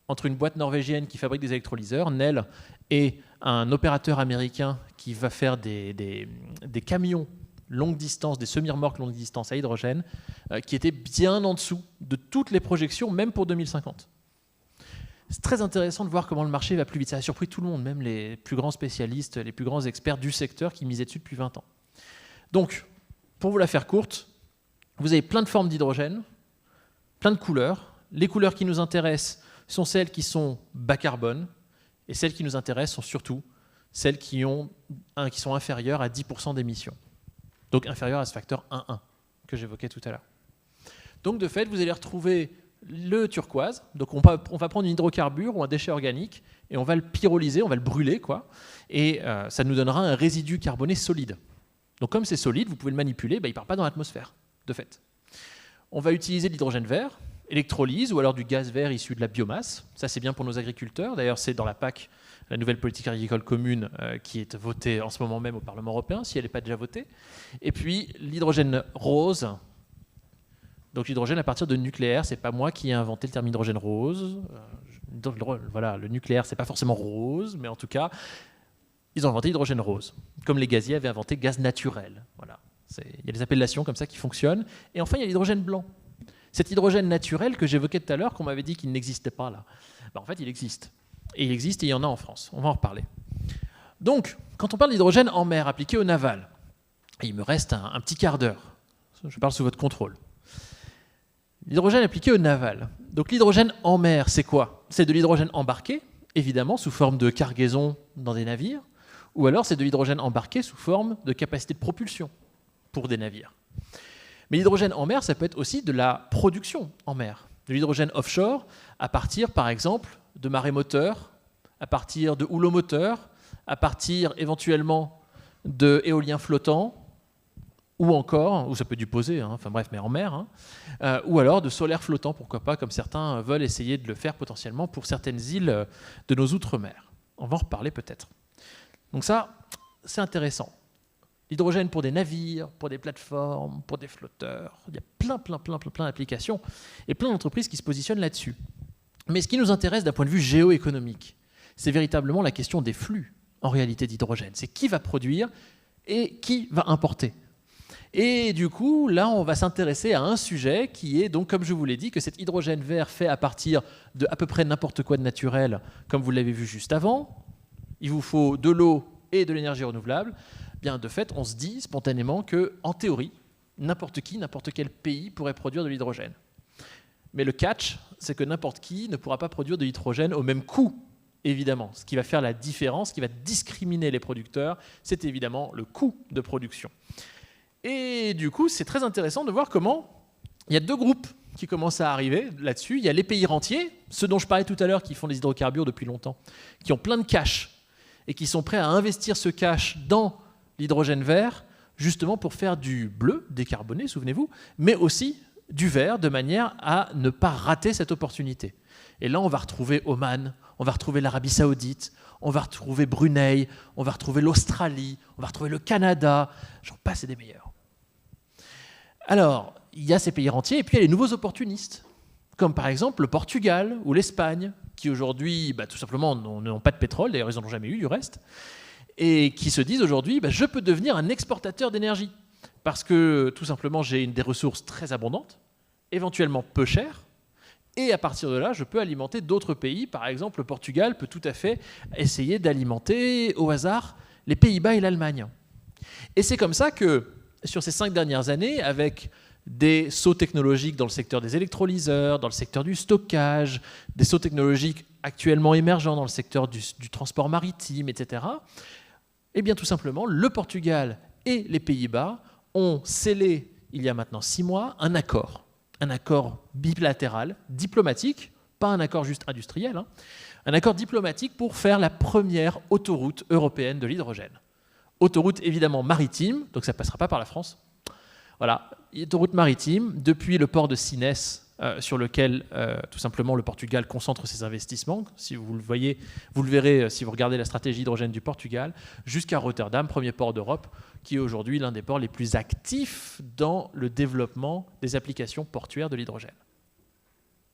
entre une boîte norvégienne qui fabrique des électrolyseurs, Nel, et un opérateur américain qui va faire des camions longue distance, des semi-remorques longue distance à hydrogène, qui étaient bien en dessous de toutes les projections, même pour 2050. C'est très intéressant de voir comment le marché va plus vite. Ça a surpris tout le monde, même les plus grands spécialistes, les plus grands experts du secteur qui misaient dessus depuis 20 ans. Donc, pour vous la faire courte, vous avez plein de formes d'hydrogène, plein de couleurs. Les couleurs qui nous intéressent sont celles qui sont bas carbone, et celles qui nous intéressent sont surtout celles qui sont inférieures à 10% d'émissions. Donc inférieures à ce facteur 1,1 que j'évoquais tout à l'heure. Donc de fait, vous allez retrouver le turquoise. Donc on va prendre un hydrocarbure ou un déchet organique et on va le pyrolyser, on va le brûler, quoi. Et ça nous donnera un résidu carboné solide. Donc comme c'est solide, vous pouvez le manipuler, il ne part pas dans l'atmosphère, de fait. On va utiliser de l'hydrogène vert, électrolyse ou alors du gaz vert issu de la biomasse. Ça, c'est bien pour nos agriculteurs. D'ailleurs, c'est dans la PAC, la nouvelle politique agricole commune, qui est votée en ce moment même au Parlement européen, si elle n'est pas déjà votée. Et puis, l'hydrogène rose. Donc, l'hydrogène à partir de nucléaire. Ce n'est pas moi qui ai inventé le terme hydrogène rose. Voilà, le nucléaire, ce n'est pas forcément rose, mais en tout cas, ils ont inventé l'hydrogène rose. Comme les gaziers avaient inventé gaz naturel. Voilà. Il y a des appellations comme ça qui fonctionnent. Et enfin, il y a l'hydrogène blanc. Cet hydrogène naturel que j'évoquais tout à l'heure, qu'on m'avait dit qu'il n'existait pas là, en fait, il existe. Et il existe et il y en a en France. On va en reparler. Donc, quand on parle d'hydrogène en mer appliqué au naval, il me reste un petit quart d'heure. Je parle sous votre contrôle. L'hydrogène appliqué au naval. Donc, l'hydrogène en mer, c'est quoi? C'est de l'hydrogène embarqué, évidemment, sous forme de cargaison dans des navires, ou alors c'est de l'hydrogène embarqué sous forme de capacité de propulsion pour des navires. Mais l'hydrogène en mer, ça peut être aussi de la production en mer. De l'hydrogène offshore, à partir, par exemple, de marémoteurs, à partir de houlomoteurs, à partir éventuellement d'éoliens flottants, ou encore, ou ça peut être du posé, hein, enfin bref, mais en mer, hein, ou alors de solaire flottant, pourquoi pas, comme certains veulent essayer de le faire potentiellement pour certaines îles de nos outre-mer. On va en reparler peut-être. Donc ça, c'est intéressant. L'hydrogène pour des navires, pour des plateformes, pour des flotteurs. Il y a plein d'applications et plein d'entreprises qui se positionnent là-dessus. Mais ce qui nous intéresse d'un point de vue géoéconomique, c'est véritablement la question des flux, en réalité, d'hydrogène. C'est qui va produire et qui va importer. Et du coup, là, on va s'intéresser à un sujet qui est, donc, comme je vous l'ai dit, que cet hydrogène vert fait à partir de à peu près n'importe quoi de naturel, comme vous l'avez vu juste avant. Il vous faut de l'eau et de l'énergie renouvelable. Bien, de fait, on se dit spontanément que, en théorie, n'importe qui, n'importe quel pays pourrait produire de l'hydrogène. Mais le catch, c'est que n'importe qui ne pourra pas produire de l'hydrogène au même coût évidemment. Ce qui va faire la différence, ce qui va discriminer les producteurs, c'est évidemment le coût de production. Et du coup, c'est très intéressant de voir comment il y a deux groupes qui commencent à arriver là-dessus. Il y a les pays rentiers, ceux dont je parlais tout à l'heure, qui font des hydrocarbures depuis longtemps, qui ont plein de cash et qui sont prêts à investir ce cash dans l'hydrogène vert, justement pour faire du bleu décarboné, souvenez-vous, mais aussi du vert, de manière à ne pas rater cette opportunité. Et là, on va retrouver Oman, on va retrouver l'Arabie Saoudite, on va retrouver Brunei, on va retrouver l'Australie, on va retrouver le Canada, j'en passe et des meilleurs. Alors, il y a ces pays rentiers, et puis il y a les nouveaux opportunistes, comme par exemple le Portugal ou l'Espagne, qui aujourd'hui, tout simplement, n'ont pas de pétrole, d'ailleurs ils n'en ont jamais eu du reste, et qui se disent aujourd'hui, je peux devenir un exportateur d'énergie, parce que tout simplement j'ai des ressources très abondantes, éventuellement peu chères, et à partir de là, je peux alimenter d'autres pays. Par exemple, le Portugal peut tout à fait essayer d'alimenter au hasard les Pays-Bas et l'Allemagne. Et c'est comme ça que, sur ces 5 dernières années, avec des sauts technologiques dans le secteur des électrolyseurs, dans le secteur du stockage, des sauts technologiques actuellement émergents dans le secteur du transport maritime, etc., eh bien tout simplement, le Portugal et les Pays-Bas ont scellé, il y a maintenant 6 mois, un accord bilatéral, diplomatique, pas un accord juste industriel, un accord diplomatique pour faire la première autoroute européenne de l'hydrogène. Autoroute évidemment maritime, donc ça ne passera pas par la France. Voilà, autoroute maritime depuis le port de Sines, sur lequel tout simplement le Portugal concentre ses investissements. Si vous le voyez, vous le verrez si vous regardez la stratégie hydrogène du Portugal, jusqu'à Rotterdam, premier port d'Europe, qui est aujourd'hui l'un des ports les plus actifs dans le développement des applications portuaires de l'hydrogène.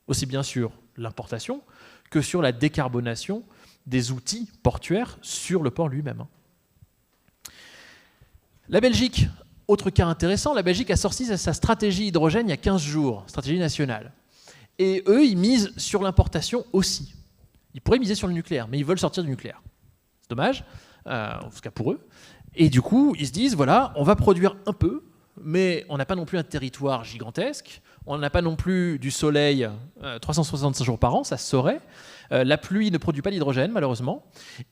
Aussi bien sur l'importation que sur la décarbonation des outils portuaires sur le port lui-même. La Belgique, autre cas intéressant, la Belgique a sorti sa stratégie hydrogène il y a 15 jours, stratégie nationale. Et eux, ils misent sur l'importation aussi. Ils pourraient miser sur le nucléaire, mais ils veulent sortir du nucléaire. C'est dommage, en tout cas pour eux. Et du coup, ils se disent, voilà, on va produire un peu, mais on n'a pas non plus un territoire gigantesque, on n'a pas non plus du soleil 365 jours par an, ça se saurait. La pluie ne produit pas d'hydrogène, malheureusement,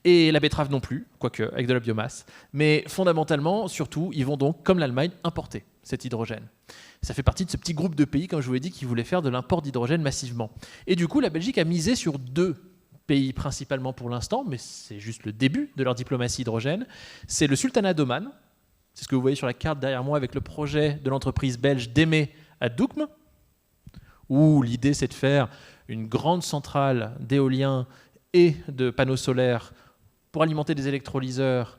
et la betterave non plus, quoique avec de la biomasse. Mais fondamentalement, surtout, ils vont donc, comme l'Allemagne, importer cet hydrogène. Ça fait partie de ce petit groupe de pays, comme je vous l'ai dit, qui voulaient faire de l'import d'hydrogène massivement. Et du coup, la Belgique a misé sur 2 pays principalement pour l'instant, mais c'est juste le début de leur diplomatie hydrogène. C'est le sultanat d'Oman, c'est ce que vous voyez sur la carte derrière moi avec le projet de l'entreprise belge d'Emé à Doukm, où l'idée c'est de faire une grande centrale d'éolien et de panneaux solaires pour alimenter des électrolyseurs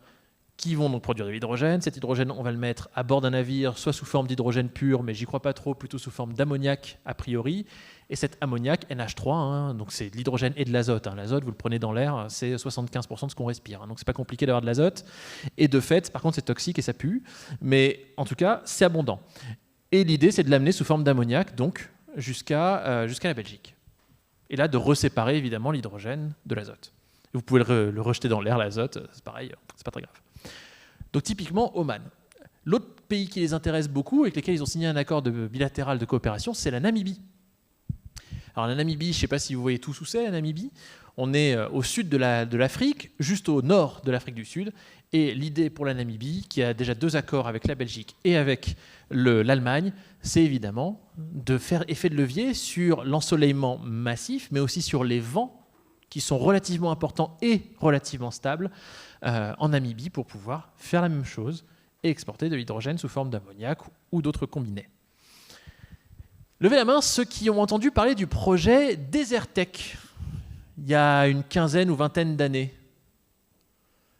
qui vont donc produire de l'hydrogène. Cet hydrogène, on va le mettre à bord d'un navire, soit sous forme d'hydrogène pur, mais j'y crois pas trop, plutôt sous forme d'ammoniac a priori. Et cet ammoniac, NH3, donc c'est de l'hydrogène et de l'azote. L'azote, vous le prenez dans l'air, c'est 75% de ce qu'on respire. Donc c'est pas compliqué d'avoir de l'azote. Et de fait, par contre, c'est toxique et ça pue. Mais en tout cas, c'est abondant. Et l'idée, c'est de l'amener sous forme d'ammoniac, donc jusqu'à la Belgique. Et là, de reséparer évidemment l'hydrogène de l'azote. Vous pouvez le rejeter dans l'air, l'azote, c'est pareil, c'est pas très grave. Donc typiquement, Oman. L'autre pays qui les intéresse beaucoup, avec lesquels ils ont signé un accord bilatéral de coopération, c'est la Namibie. Alors la Namibie, je ne sais pas si vous voyez tous où c'est, la Namibie. On est au sud de l'Afrique, juste au nord de l'Afrique du Sud. Et l'idée pour la Namibie, qui a déjà 2 accords avec la Belgique et avec l'Allemagne, c'est évidemment de faire effet de levier sur l'ensoleillement massif, mais aussi sur les vents qui sont relativement importants et relativement stables en Namibie pour pouvoir faire la même chose et exporter de l'hydrogène sous forme d'ammoniac ou d'autres combinés. Levez la main ceux qui ont entendu parler du projet Desertec il y a une quinzaine ou vingtaine d'années.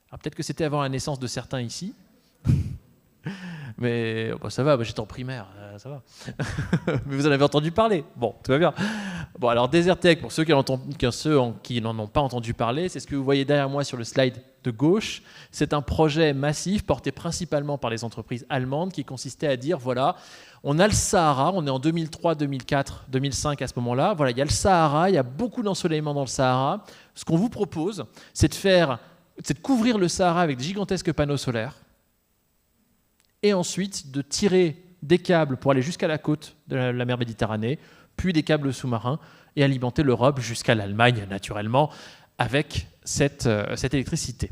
Alors peut-être que c'était avant la naissance de certains ici. Mais ça va, j'étais en primaire, ça va. Mais vous en avez entendu parler. Bon, tout va bien. Bon, alors Desertec, pour ceux qui n'en ont pas entendu parler, c'est ce que vous voyez derrière moi sur le slide de gauche. C'est un projet massif porté principalement par les entreprises allemandes qui consistait à dire, voilà, on a le Sahara, on est en 2003, 2004, 2005 à ce moment-là. Voilà, il y a le Sahara, il y a beaucoup d'ensoleillement dans le Sahara. Ce qu'on vous propose, c'est de couvrir le Sahara avec de gigantesques panneaux solaires et ensuite de tirer des câbles pour aller jusqu'à la côte de la mer Méditerranée, puis des câbles sous-marins et alimenter l'Europe jusqu'à l'Allemagne, naturellement, avec cette électricité.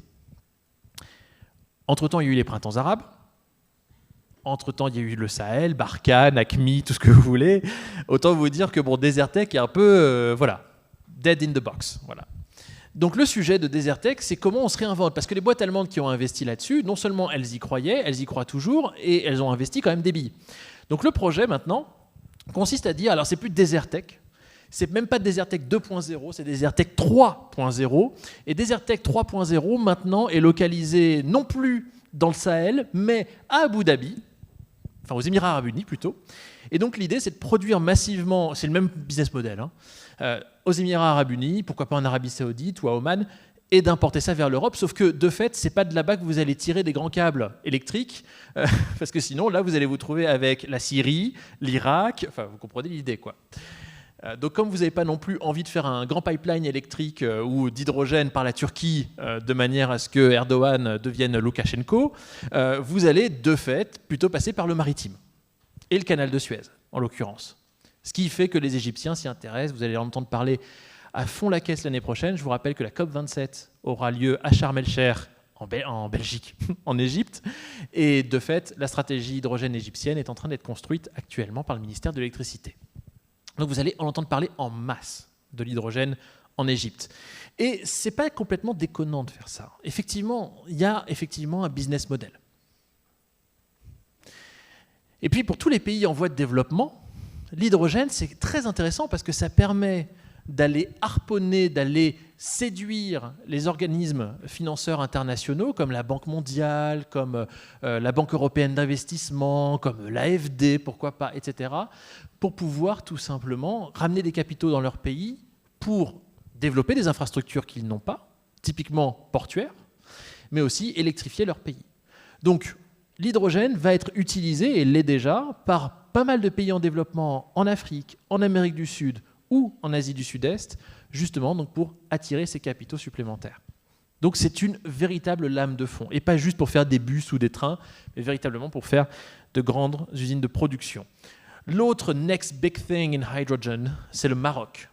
Entre-temps, il y a eu les printemps arabes. Entre-temps, il y a eu le Sahel, Barkhane, AQMI, tout ce que vous voulez. Autant vous dire que Desertec est un peu dead in the box. Voilà. Donc le sujet de Desertec, c'est comment on se réinvente. Parce que les boîtes allemandes qui ont investi là-dessus, non seulement elles y croyaient, elles y croient toujours, et elles ont investi quand même des billes. Donc le projet maintenant consiste à dire, alors c'est plus Desertec, c'est même pas Desertec 2.0, c'est Desertec 3.0. Et Desertec 3.0 maintenant est localisé non plus dans le Sahel, mais à Abu Dhabi, enfin aux Émirats Arabes Unis plutôt. Et donc l'idée, c'est de produire massivement, c'est le même business model, aux Émirats Arabes Unis, pourquoi pas en Arabie Saoudite ou à Oman, et d'importer ça vers l'Europe, sauf que de fait, c'est pas de là-bas que vous allez tirer des grands câbles électriques, parce que sinon, là, vous allez vous trouver avec la Syrie, l'Irak, enfin, vous comprenez l'idée, quoi. Donc comme vous n'avez pas non plus envie de faire un grand pipeline électrique ou d'hydrogène par la Turquie de manière à ce que Erdogan devienne Loukachenko, vous allez de fait plutôt passer par le maritime et le canal de Suez en l'occurrence. Ce qui fait que les Égyptiens s'y intéressent, vous allez en entendre parler à fond la caisse l'année prochaine. Je vous rappelle que la COP27 aura lieu à Sharm el-Sheikh en Belgique, en Égypte, et de fait la stratégie hydrogène égyptienne est en train d'être construite actuellement par le ministère de l'électricité. Donc vous allez en entendre parler en masse de l'hydrogène en Égypte. Et ce n'est pas complètement déconnant de faire ça. Effectivement, il y a effectivement un business model. Et puis pour tous les pays en voie de développement, l'hydrogène, c'est très intéressant parce que ça permet d'aller harponner, d'aller séduire les organismes financeurs internationaux comme la Banque mondiale, comme la Banque européenne d'investissement, comme l'AFD, pourquoi pas, etc., pour pouvoir tout simplement ramener des capitaux dans leur pays pour développer des infrastructures qu'ils n'ont pas, typiquement portuaires, mais aussi électrifier leur pays. Donc l'hydrogène va être utilisé, et l'est déjà, par pas mal de pays en développement en Afrique, en Amérique du Sud ou en Asie du Sud-Est, justement donc pour attirer ces capitaux supplémentaires. Donc c'est une véritable lame de fond, et pas juste pour faire des bus ou des trains, mais véritablement pour faire de grandes usines de production. L'autre next big thing in hydrogen, c'est le Maroc.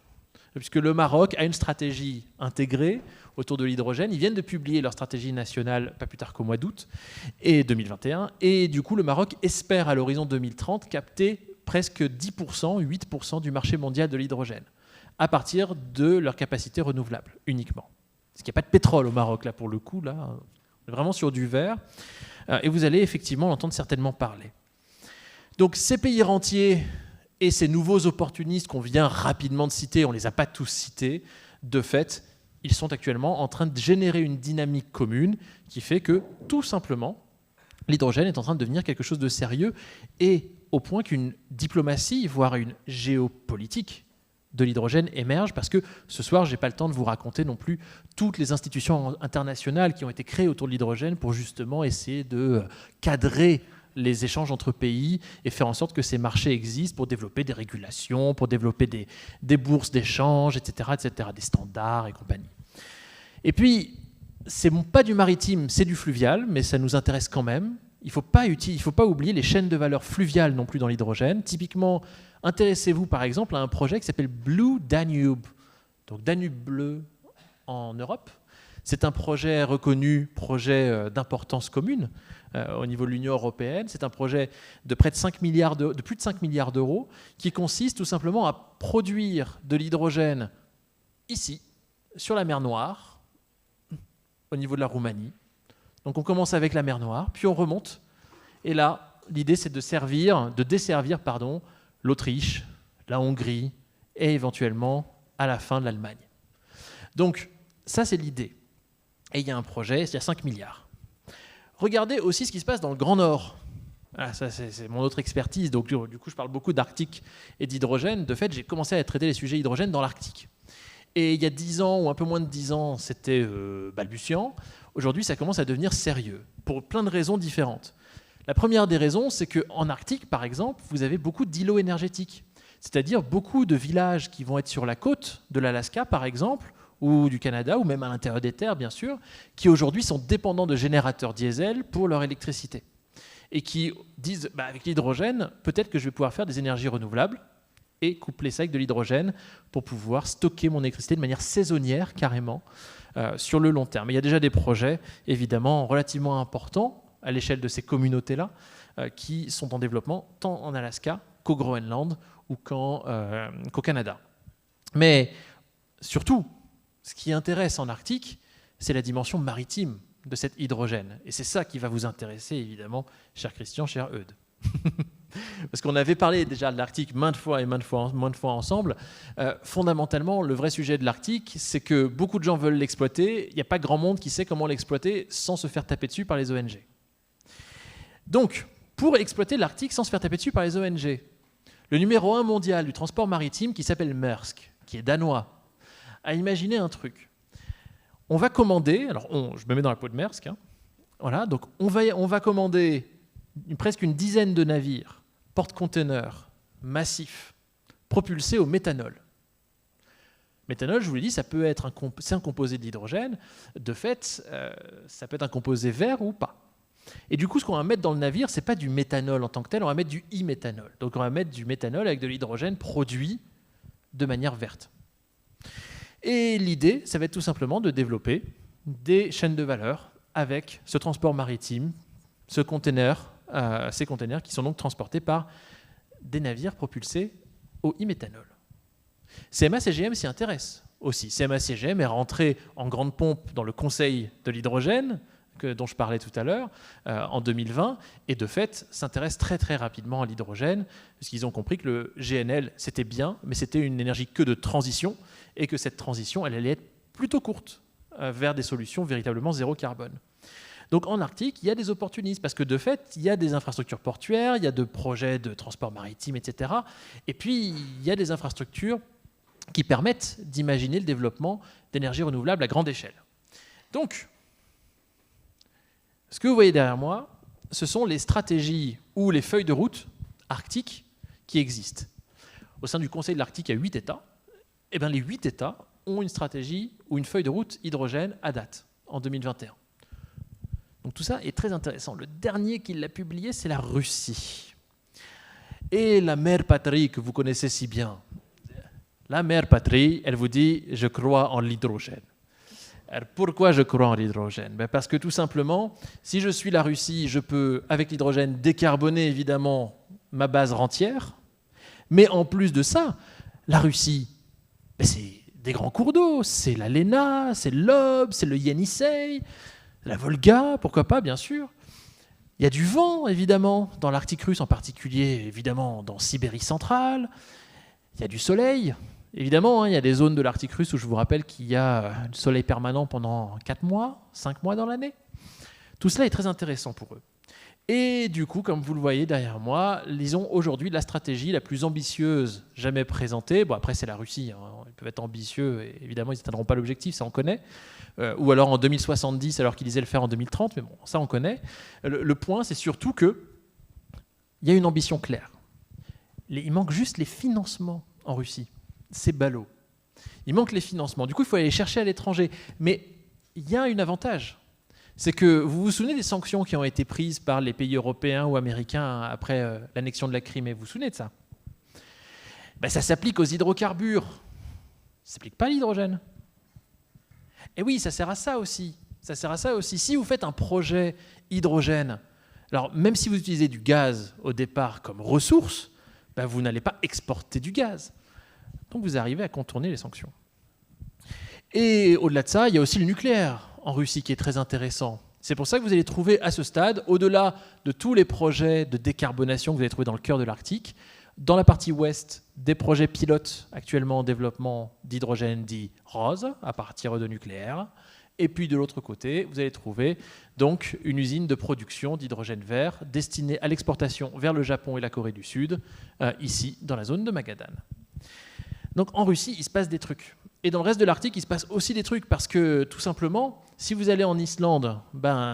Puisque le Maroc a une stratégie intégrée autour de l'hydrogène. Ils viennent de publier leur stratégie nationale pas plus tard qu'au mois d'août et 2021. Et du coup, le Maroc espère à l'horizon 2030 capter presque 10%, 8% du marché mondial de l'hydrogène à partir de leur capacité renouvelable uniquement. Parce qu'il n'y a pas de pétrole au Maroc, là, pour le coup. Là, on est vraiment sur du vert. Et vous allez effectivement l'entendre certainement parler. Donc ces pays rentiers et ces nouveaux opportunistes qu'on vient rapidement de citer, on ne les a pas tous cités, de fait, ils sont actuellement en train de générer une dynamique commune qui fait que, tout simplement, l'hydrogène est en train de devenir quelque chose de sérieux, et au point qu'une diplomatie, voire une géopolitique de l'hydrogène émerge, parce que ce soir, je n'ai pas le temps de vous raconter non plus toutes les institutions internationales qui ont été créées autour de l'hydrogène pour justement essayer de cadrer les échanges entre pays et faire en sorte que ces marchés existent pour développer des régulations, pour développer des bourses d'échange, etc., des standards et compagnie. Et puis, c'est pas du maritime, c'est du fluvial, mais ça nous intéresse quand même. Il ne faut pas oublier les chaînes de valeur fluviales non plus dans l'hydrogène. Typiquement, intéressez-vous par exemple à un projet qui s'appelle Blue Danube, donc Danube bleu en Europe. C'est un projet reconnu, projet d'importance commune au niveau de l'Union européenne. C'est un projet de près de plus de 5 milliards d'euros qui consiste tout simplement à produire de l'hydrogène ici, sur la mer Noire, au niveau de la Roumanie. Donc on commence avec la mer Noire, puis on remonte. Et là, l'idée c'est de desservir l'Autriche, la Hongrie et éventuellement à la fin de l'Allemagne. Donc ça c'est l'idée. Et il y a un projet, il y a 5 milliards. Regardez aussi ce qui se passe dans le Grand Nord. Ah, ça, c'est mon autre expertise. Donc, du coup, je parle beaucoup d'Arctique et d'hydrogène. De fait, j'ai commencé à traiter les sujets hydrogène dans l'Arctique. Et il y a 10 ans, ou un peu moins de 10 ans, c'était balbutiant. Aujourd'hui, ça commence à devenir sérieux, pour plein de raisons différentes. La première des raisons, c'est qu'en Arctique, par exemple, vous avez beaucoup d'îlots énergétiques. C'est-à-dire beaucoup de villages qui vont être sur la côte de l'Alaska, par exemple, ou du Canada, ou même à l'intérieur des terres, bien sûr, qui aujourd'hui sont dépendants de générateurs diesel pour leur électricité. Et qui disent, avec l'hydrogène, peut-être que je vais pouvoir faire des énergies renouvelables, et coupler ça avec de l'hydrogène pour pouvoir stocker mon électricité de manière saisonnière, carrément, sur le long terme. Il y a déjà des projets, évidemment, relativement importants à l'échelle de ces communautés-là, qui sont en développement tant en Alaska qu'au Groenland ou qu'au Canada. Mais surtout, ce qui intéresse en Arctique, c'est la dimension maritime de cet hydrogène. Et c'est ça qui va vous intéresser, évidemment, cher Christian, cher Eudes. Parce qu'on avait parlé déjà de l'Arctique maintes fois ensemble. Fondamentalement, le vrai sujet de l'Arctique, c'est que beaucoup de gens veulent l'exploiter. Il n'y a pas grand monde qui sait comment l'exploiter sans se faire taper dessus par les ONG. Donc, pour exploiter l'Arctique sans se faire taper dessus par les ONG, le numéro 1 mondial du transport maritime, qui s'appelle Maersk, qui est danois, a imaginé un truc. On va commander, alors je me mets dans la peau de Maersk, hein, voilà, donc on va commander presque une dizaine de navires, porte-containers, massifs, propulsés au méthanol. Méthanol, je vous l'ai dit, c'est un composé d'hydrogène. De fait, ça peut être un composé vert ou pas. Et du coup, ce qu'on va mettre dans le navire, ce n'est pas du méthanol en tant que tel, on va mettre du e-méthanol. Donc on va mettre du méthanol avec de l'hydrogène produit de manière verte. Et l'idée, ça va être tout simplement de développer des chaînes de valeur avec ce transport maritime, ces containers qui sont donc transportés par des navires propulsés au e-méthanol. CMA-CGM s'y intéresse aussi. CMA-CGM est rentré en grande pompe dans le Conseil de l'hydrogène, dont je parlais tout à l'heure, en 2020, et de fait s'intéresse très très rapidement à l'hydrogène, parce qu'ils ont compris que le GNL, c'était bien, mais c'était une énergie que de transition, et que cette transition, elle allait être plutôt courte vers des solutions véritablement zéro carbone. Donc en Arctique, il y a des opportunistes, parce que de fait, il y a des infrastructures portuaires, il y a de projets de transport maritime, etc. Et puis, il y a des infrastructures qui permettent d'imaginer le développement d'énergies renouvelables à grande échelle. Donc, ce que vous voyez derrière moi, ce sont les stratégies ou les feuilles de route arctiques qui existent. Au sein du Conseil de l'Arctique, il y a 8 États. Et bien, les 8 États ont une stratégie ou une feuille de route hydrogène à date, en 2021. Donc tout ça est très intéressant. Le dernier qui l'a publié, c'est la Russie. Et la mère patrie que vous connaissez si bien, la mère patrie, elle vous dit « je crois en l'hydrogène ». Alors pourquoi je crois en l'hydrogène ? Parce que tout simplement, si je suis la Russie, je peux, avec l'hydrogène, décarboner évidemment ma base rentière. Mais en plus de ça, la Russie, c'est des grands cours d'eau. C'est la Lena, c'est l'Ob, c'est le Yenisei, la Volga, pourquoi pas, bien sûr. Il y a du vent, évidemment, dans l'Arctique russe, en particulier, évidemment, dans Sibérie centrale. Il y a du soleil. Évidemment, il y a des zones de l'Arctique russe où je vous rappelle qu'il y a du soleil permanent pendant 4 mois, 5 mois dans l'année. Tout cela est très intéressant pour eux. Et du coup, comme vous le voyez derrière moi, ils ont aujourd'hui la stratégie la plus ambitieuse jamais présentée. Bon, après, c'est la Russie. Hein. Ils peuvent être ambitieux et évidemment, ils n'atteindront pas l'objectif, ça on connaît. Ou alors en 2070, alors qu'ils disaient le faire en 2030, mais bon, ça on connaît. Le point, c'est surtout qu'il y a une ambition claire. Il manque juste les financements en Russie. C'est ballot. Il manque les financements. Du coup, il faut aller les chercher à l'étranger. Mais il y a un avantage. C'est que vous vous souvenez des sanctions qui ont été prises par les pays européens ou américains après l'annexion de la Crimée. Vous vous souvenez de ça ? Ça s'applique aux hydrocarbures. Ça ne s'applique pas à l'hydrogène. Et oui, ça sert à ça aussi. Ça sert à ça aussi. Si vous faites un projet hydrogène, alors même si vous utilisez du gaz au départ comme ressource, vous n'allez pas exporter du gaz. Donc vous arrivez à contourner les sanctions. Et au-delà de ça, il y a aussi le nucléaire en Russie qui est très intéressant. C'est pour ça que vous allez trouver à ce stade, au-delà de tous les projets de décarbonation que vous allez trouver dans le cœur de l'Arctique, dans la partie ouest, des projets pilotes actuellement en développement d'hydrogène dit rose, à partir de nucléaire. Et puis de l'autre côté, vous allez trouver donc une usine de production d'hydrogène vert destinée à l'exportation vers le Japon et la Corée du Sud, ici dans la zone de Magadan. Donc en Russie, il se passe des trucs. Et dans le reste de l'Arctique, il se passe aussi des trucs parce que tout simplement, si vous allez en Islande,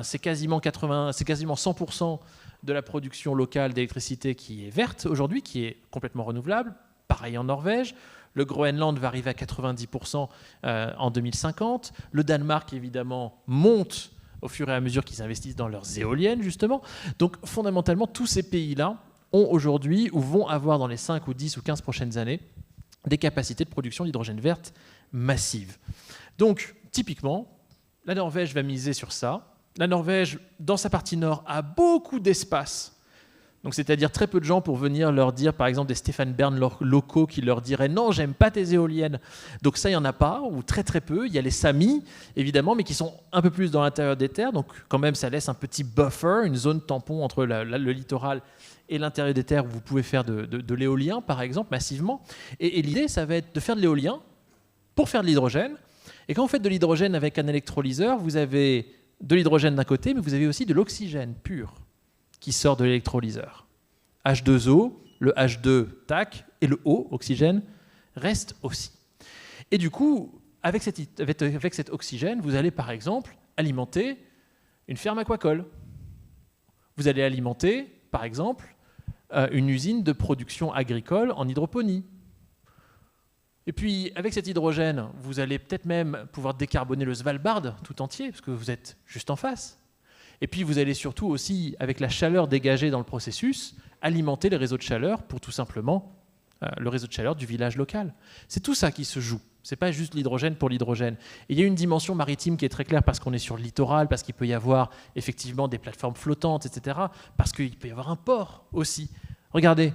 c'est quasiment 100% de la production locale d'électricité qui est verte aujourd'hui, qui est complètement renouvelable. Pareil en Norvège. Le Groenland va arriver à 90% en 2050. Le Danemark, évidemment, monte au fur et à mesure qu'ils investissent dans leurs éoliennes, justement. Donc fondamentalement, tous ces pays-là ont aujourd'hui ou vont avoir dans les 5 ou 10 ou 15 prochaines années des capacités de production d'hydrogène verte massives. Donc, typiquement, la Norvège va miser sur ça. La Norvège, dans sa partie nord, a beaucoup d'espace. Donc, c'est-à-dire très peu de gens pour venir leur dire, par exemple, des Stéphane Bern locaux qui leur diraient « Non, j'aime pas tes éoliennes ». Donc ça, il n'y en a pas, ou très très peu. Il y a les Samis, évidemment, mais qui sont un peu plus dans l'intérieur des terres. Donc quand même, ça laisse un petit buffer, une zone tampon entre le littoral et l'intérieur des terres où vous pouvez faire de l'éolien, par exemple, massivement. Et l'idée, ça va être de faire de l'éolien pour faire de l'hydrogène. Et quand vous faites de l'hydrogène avec un électrolyseur, vous avez de l'hydrogène d'un côté, mais vous avez aussi de l'oxygène pur qui sort de l'électrolyseur. H2O, le H2, tac, et le O, oxygène, reste aussi. Et du coup, avec cet oxygène, vous allez par exemple alimenter une ferme aquacole. Vous allez alimenter, par exemple, une usine de production agricole en hydroponie. Et puis, avec cet hydrogène, vous allez peut-être même pouvoir décarboner le Svalbard tout entier, parce que vous êtes juste en face. Et puis, vous allez surtout aussi, avec la chaleur dégagée dans le processus, alimenter les réseaux de chaleur pour tout simplement le réseau de chaleur du village local. C'est tout ça qui se joue. Ce n'est pas juste l'hydrogène pour l'hydrogène. Et il y a une dimension maritime qui est très claire parce qu'on est sur le littoral, parce qu'il peut y avoir effectivement des plateformes flottantes, etc., parce qu'il peut y avoir un port aussi. Regardez,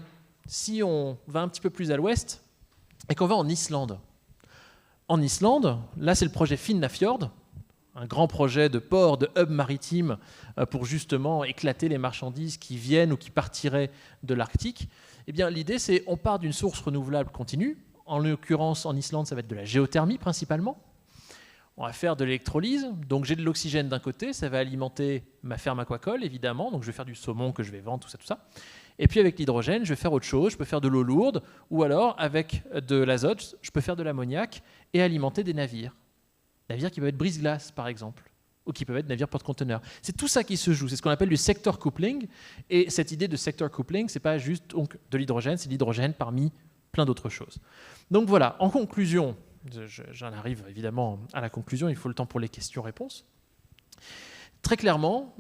si on va un petit peu plus à l'ouest et qu'on va en Islande. En Islande, là, c'est le projet Finnafjord, un grand projet de port, de hub maritime pour justement éclater les marchandises qui viennent ou qui partiraient de l'Arctique. Eh bien, l'idée, c'est on part d'une source renouvelable continue. En l'occurrence, en Islande, ça va être de la géothermie principalement. On va faire de l'électrolyse. Donc, j'ai de l'oxygène d'un côté, ça va alimenter ma ferme aquacole, évidemment. Donc, je vais faire du saumon que je vais vendre, tout ça, tout ça. Et puis, avec l'hydrogène, je vais faire autre chose. Je peux faire de l'eau lourde ou alors, avec de l'azote, je peux faire de l'ammoniac et alimenter des navires. Navires qui peuvent être brise-glace, par exemple, ou qui peuvent être navires porte-conteneurs. C'est tout ça qui se joue. C'est ce qu'on appelle du sector coupling. Et cette idée de sector coupling, ce n'est pas juste donc, de l'hydrogène, c'est de l'hydrogène parmi plein d'autres choses. Donc voilà, en conclusion, j'en arrive évidemment à la conclusion, il faut le temps pour les questions-réponses. Très clairement,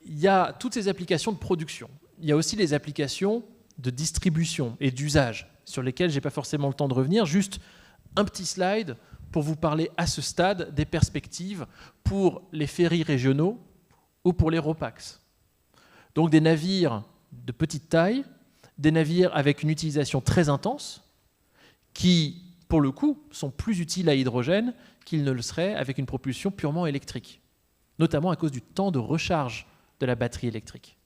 il y a toutes ces applications de production. Il y a aussi les applications de distribution et d'usage, sur lesquelles je n'ai pas forcément le temps de revenir, juste un petit slide pour vous parler à ce stade des perspectives pour les ferries régionaux ou pour les RoPax. Donc des navires de petite taille, des navires avec une utilisation très intense, qui, pour le coup, sont plus utiles à hydrogène qu'ils ne le seraient avec une propulsion purement électrique, notamment à cause du temps de recharge de la batterie électrique.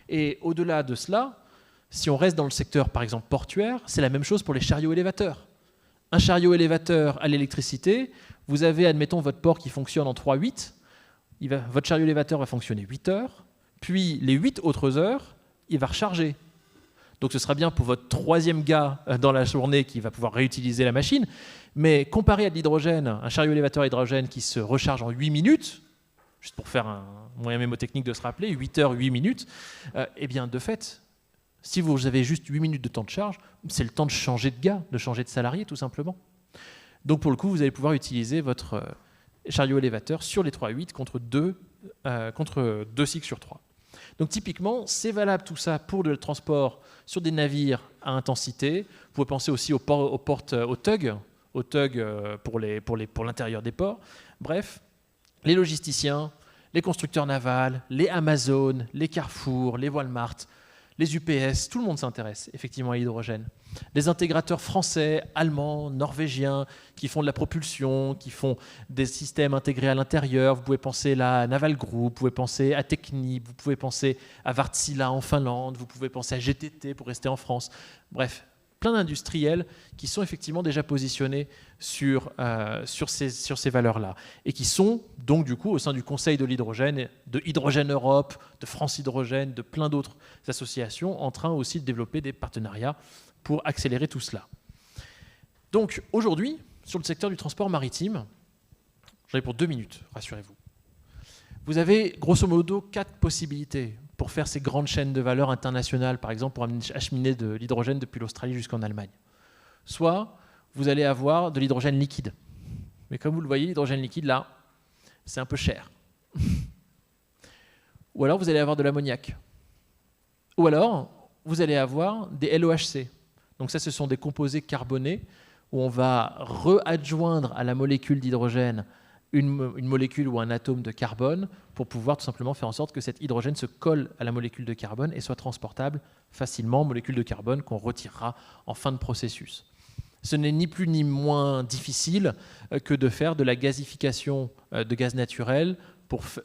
Et au-delà de cela, si on reste dans le secteur, par exemple, portuaire, c'est la même chose pour les chariots élévateurs. Un chariot élévateur à l'électricité, vous avez, admettons, votre port qui fonctionne en 3-8, votre chariot élévateur va fonctionner 8 heures, puis les 8 autres heures, il va recharger. Donc ce sera bien pour votre troisième gars dans la journée qui va pouvoir réutiliser la machine, mais comparé à de l'hydrogène, un chariot élévateur à hydrogène qui se recharge en 8 minutes, juste pour faire un moyen mémotechnique de se rappeler, 8 heures, 8 minutes, eh bien de fait, si vous avez juste 8 minutes de temps de charge, c'est le temps de changer de gars, de changer de salarié tout simplement. Donc pour le coup, vous allez pouvoir utiliser votre chariot élévateur sur les 3-8 contre 2 cycles sur 3. Donc typiquement, c'est valable tout ça pour le transport sur des navires à intensité. Vous pouvez penser aussi aux tugs pour l'intérieur des ports. Bref, les logisticiens, les constructeurs navals, les Amazon, les Carrefour, les Walmart, les UPS, tout le monde s'intéresse effectivement à l'hydrogène. Les intégrateurs français, allemands, norvégiens qui font de la propulsion, qui font des systèmes intégrés à l'intérieur. Vous pouvez penser là à Naval Group, vous pouvez penser à Technip, vous pouvez penser à Wärtsilä en Finlande, vous pouvez penser à GTT pour rester en France. Bref, plein d'industriels qui sont effectivement déjà positionnés sur ces valeurs-là et qui sont donc du coup au sein du Conseil de l'hydrogène, de Hydrogène Europe, de France Hydrogène, de plein d'autres associations en train aussi de développer des partenariats pour accélérer tout cela. Donc aujourd'hui, sur le secteur du transport maritime, j'en ai pour 2 minutes, rassurez-vous. Vous avez grosso modo 4 possibilités pour faire ces grandes chaînes de valeur internationales, par exemple pour acheminer de l'hydrogène depuis l'Australie jusqu'en Allemagne. Soit vous allez avoir de l'hydrogène liquide. Mais comme vous le voyez, l'hydrogène liquide, là, c'est un peu cher. Ou alors vous allez avoir de l'ammoniac. Ou alors, vous allez avoir des LOHC. Donc ça, ce sont des composés carbonés où on va re-adjoindre à la molécule d'hydrogène une molécule ou un atome de carbone pour pouvoir tout simplement faire en sorte que cet hydrogène se colle à la molécule de carbone et soit transportable facilement, molécule de carbone qu'on retirera en fin de processus. Ce n'est ni plus ni moins difficile que de faire de la gazification de gaz naturel,